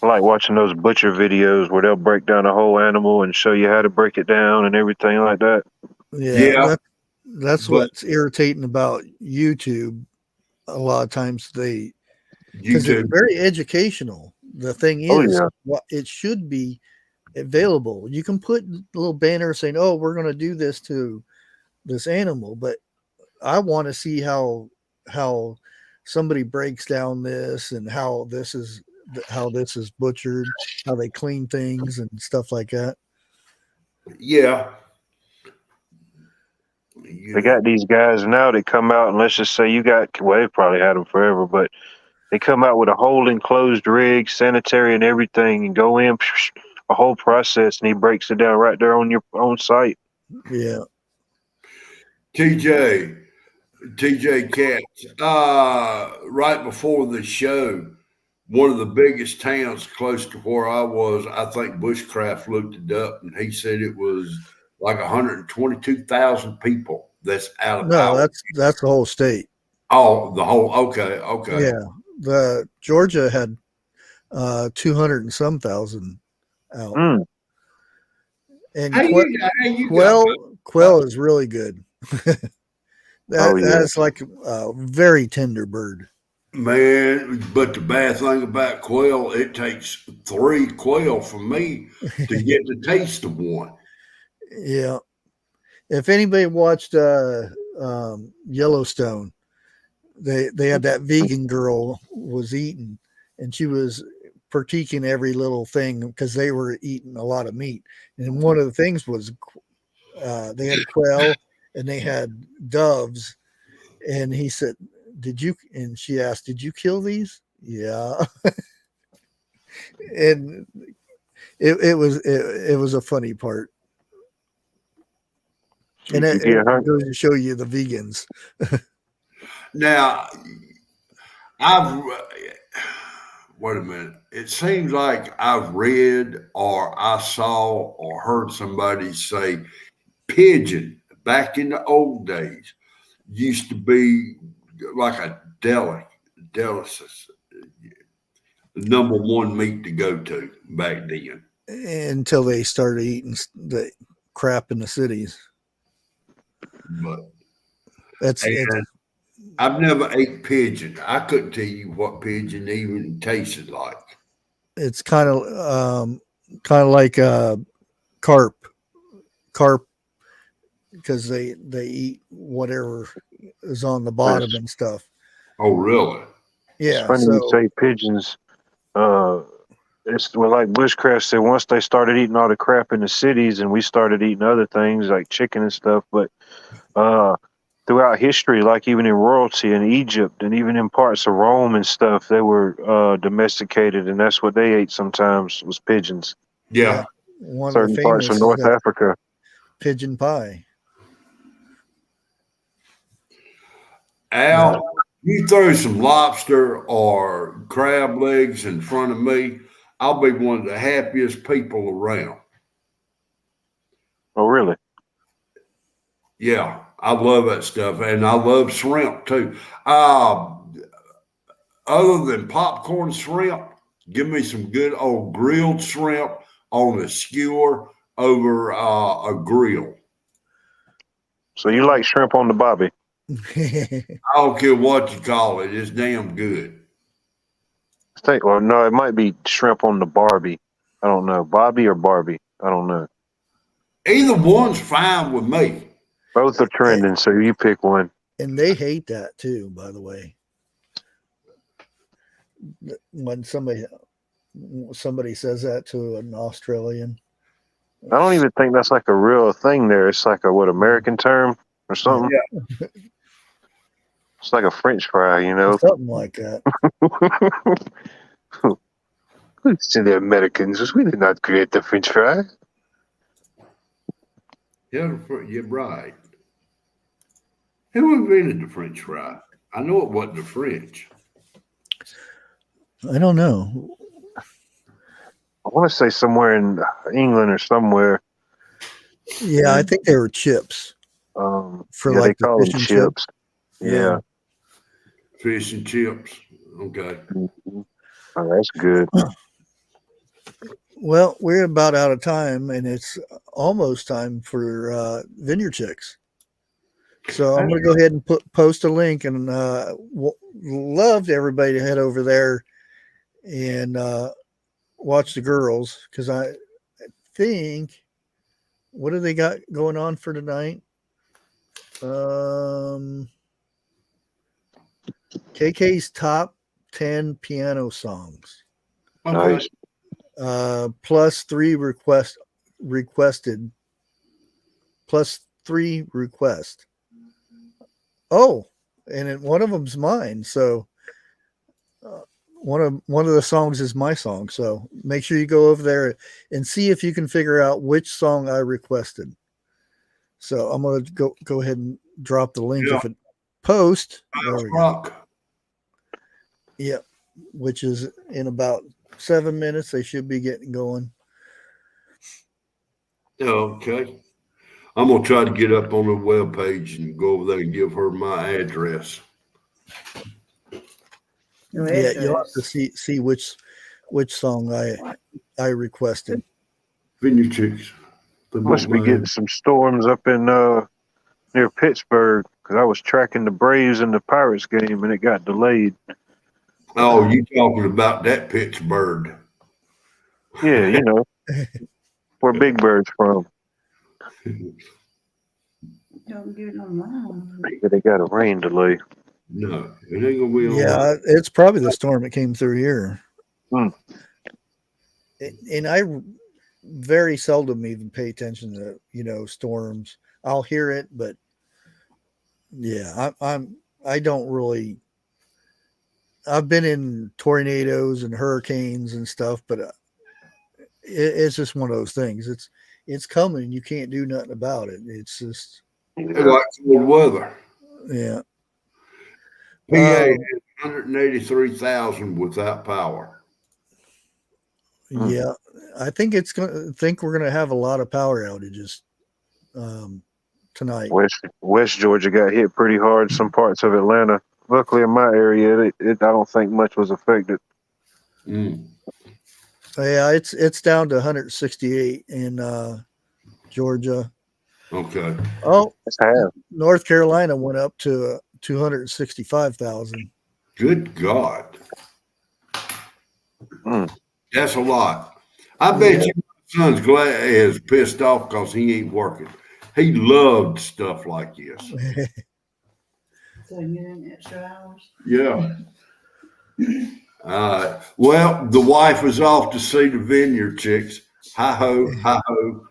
I like watching those butcher videos where they'll break down a whole animal and show you how to break it down and everything like that. Yeah. That's what's irritating about YouTube. A lot of times because it's very educational. The thing is, it should be available. You can put a little banner saying, "Oh, we're going to do this to this animal," but I want to see how somebody breaks down this and how this is butchered, how they clean things and stuff like that. Yeah. They got these guys now that come out, and let's just say they've probably had them forever, but they come out with a whole enclosed rig, sanitary and everything, and go in a whole process, and he breaks it down right there on your own site. Yeah. TJ Katz, right before the show, one of the biggest towns close to where I was, I think Bushcraft looked it up, and he said it was like 122,000 people that's out of No, that's the whole state. Oh, the whole, okay. Yeah. The Georgia had 200 and some thousand out. And quail is really good. That's like a very tender bird. Man, but the bad thing about quail, it takes 3 quail for me to get the taste of one. Yeah. If anybody watched Yellowstone, they had that vegan girl was eating, and she was critiquing every little thing because they were eating a lot of meat. And one of the things was they had quail and they had doves, and he said, and she asked, "Did you kill these?" Yeah. And it was a funny part. And it goes to show you the vegans. Now, wait a minute. It seems like I've read or I saw or heard somebody say pigeon back in the old days used to be like a delicacy, number one meat to go to back then. Until they started eating the crap in the cities. But I've never ate pigeon. I couldn't tell you what pigeon even tasted like. It's kind of like carp, because they eat whatever is on the bottom and stuff. Oh, really? Yeah. It's funny you say pigeons. it's well, like Bushcraft said, once they started eating all the crap in the cities and we started eating other things like chicken and stuff, but throughout history, like even in royalty in Egypt and even in parts of Rome and stuff, they were domesticated, and that's what they ate sometimes was pigeons. Yeah. One Certain of the parts of North Africa. Pigeon pie. Al, you throw some lobster or crab legs in front of me, I'll be one of the happiest people around. Oh, really? Yeah, I love that stuff, and I love shrimp too. Other than popcorn shrimp, give me some good old grilled shrimp on a skewer over a grill. So you like shrimp on the bobby? I don't care what you call it; it's damn good. Well, no, it might be shrimp on the Barbie. I don't know, Bobby or Barbie. I don't know. Either one's fine with me. Both are trending, so you pick one. And they hate that too, by the way. When somebody says that to an Australian, I don't even think that's like a real thing there. It's like a American term or something. Yeah. It's like a French fry, you know. Something like that. To the Americans, we did not create the French fry. Yeah, you're right. Who invented the French fry? I know it wasn't the French. I don't know. I want to say somewhere in England or somewhere. Yeah, I think they were chips. For like they call them chips. Yeah. Fish and chips. Okay. Mm-hmm. Oh, that's good. Well, we're about out of time, and it's almost time for Vineyard Chicks. So I'm going to go ahead and post a link, and loved everybody to head over there and watch the girls, because I think, what do they got going on for tonight? KK's top 10 piano songs. Okay. Nice. Plus 3 requested. Plus 3 requests. Oh, and one of them's mine. So one of the songs is my song. So make sure you go over there and see if you can figure out which song I requested. So I'm going to go ahead and drop the link. If it post. Rock. Yep. Which is in about 7 minutes. They should be getting going. Okay. I'm going to try to get up on the webpage and go over there and give her my address. Yeah, you'll have to see which song I requested. Vineyard Chicks. Must be getting some storms up in near Pittsburgh, because I was tracking the Braves and the Pirates game and it got delayed. Oh, you talking about that Pittsburgh? Yeah, you know where Big Bird's from. Don't get no wrong. They got a rain delay. No, it ain't gonna be. Yeah, it's probably the storm that came through here. And I very seldom even pay attention to storms. I'll hear it, but yeah, I don't really. I've been in tornadoes and hurricanes and stuff, but it's just one of those things. It's coming. You can't do nothing about it. It's just like cold weather. Yeah. PA 183,000 without power. Yeah, I think we're gonna have a lot of power outages tonight. West Georgia got hit pretty hard. Some parts of Atlanta. Luckily, in my area, I don't think much was affected. Mm. Yeah, it's down to 168 in Georgia. Okay. Oh, North Carolina went up to 265,000. Good God. Mm. That's a lot. I bet you my son's glad is pissed off because he ain't working. He loved stuff like this. So you in extra hours? Yeah. Well, the wife was off to see the vineyard chicks. Hi ho, hi ho.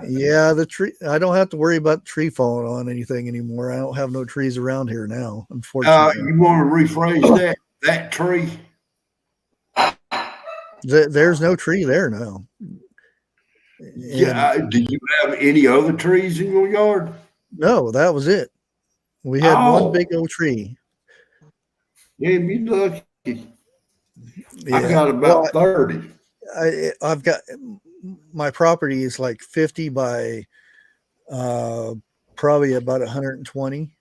Yeah, the tree. I don't have to worry about the tree falling on anything anymore. I don't have no trees around here now, unfortunately. You want to rephrase that? That tree? There's no tree there now. Yeah. Do you have any other trees in your yard? No, that was it. We had one big old tree. Yeah, be lucky. Yeah. I got about 30. I've got, my property is like 50 by probably about 120,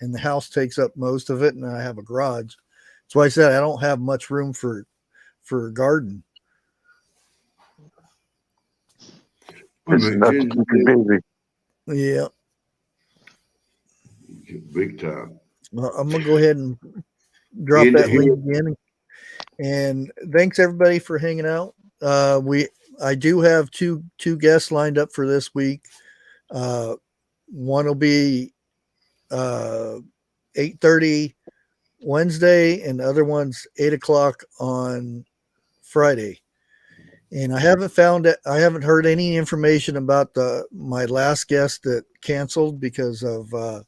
and the house takes up most of it, and I have a garage. That's why I said I don't have much room for a garden. It's enough to keep you busy. Yeah. Big time. Well, I'm gonna go ahead and drop that link again. And thanks everybody for hanging out. I do have two guests lined up for this week. One will be 8:30 Wednesday, and the other one's 8 o'clock on Friday. And I haven't heard any information about my last guest that canceled because of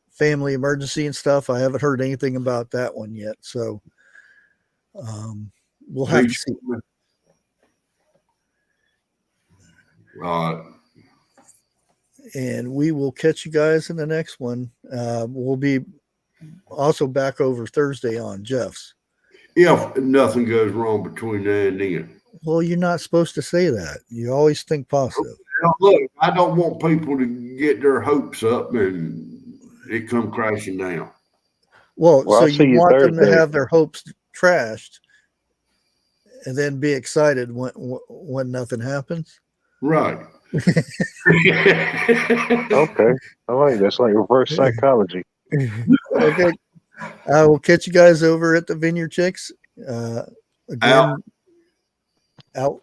family emergency and stuff. I haven't heard anything about that one yet. So we'll have to see. And we will catch you guys in the next one. We'll be also back over Thursday on Jeff's. If nothing goes wrong between now and then. Well, you're not supposed to say that. You always think positive. Now, look, I don't want people to get their hopes up and it come crashing down. Well, so you want them to have their hopes trashed and then be excited when nothing happens? Right. Okay. I like that's like reverse psychology. Okay. I will catch you guys over at the Vineyard Chicks. Again, out.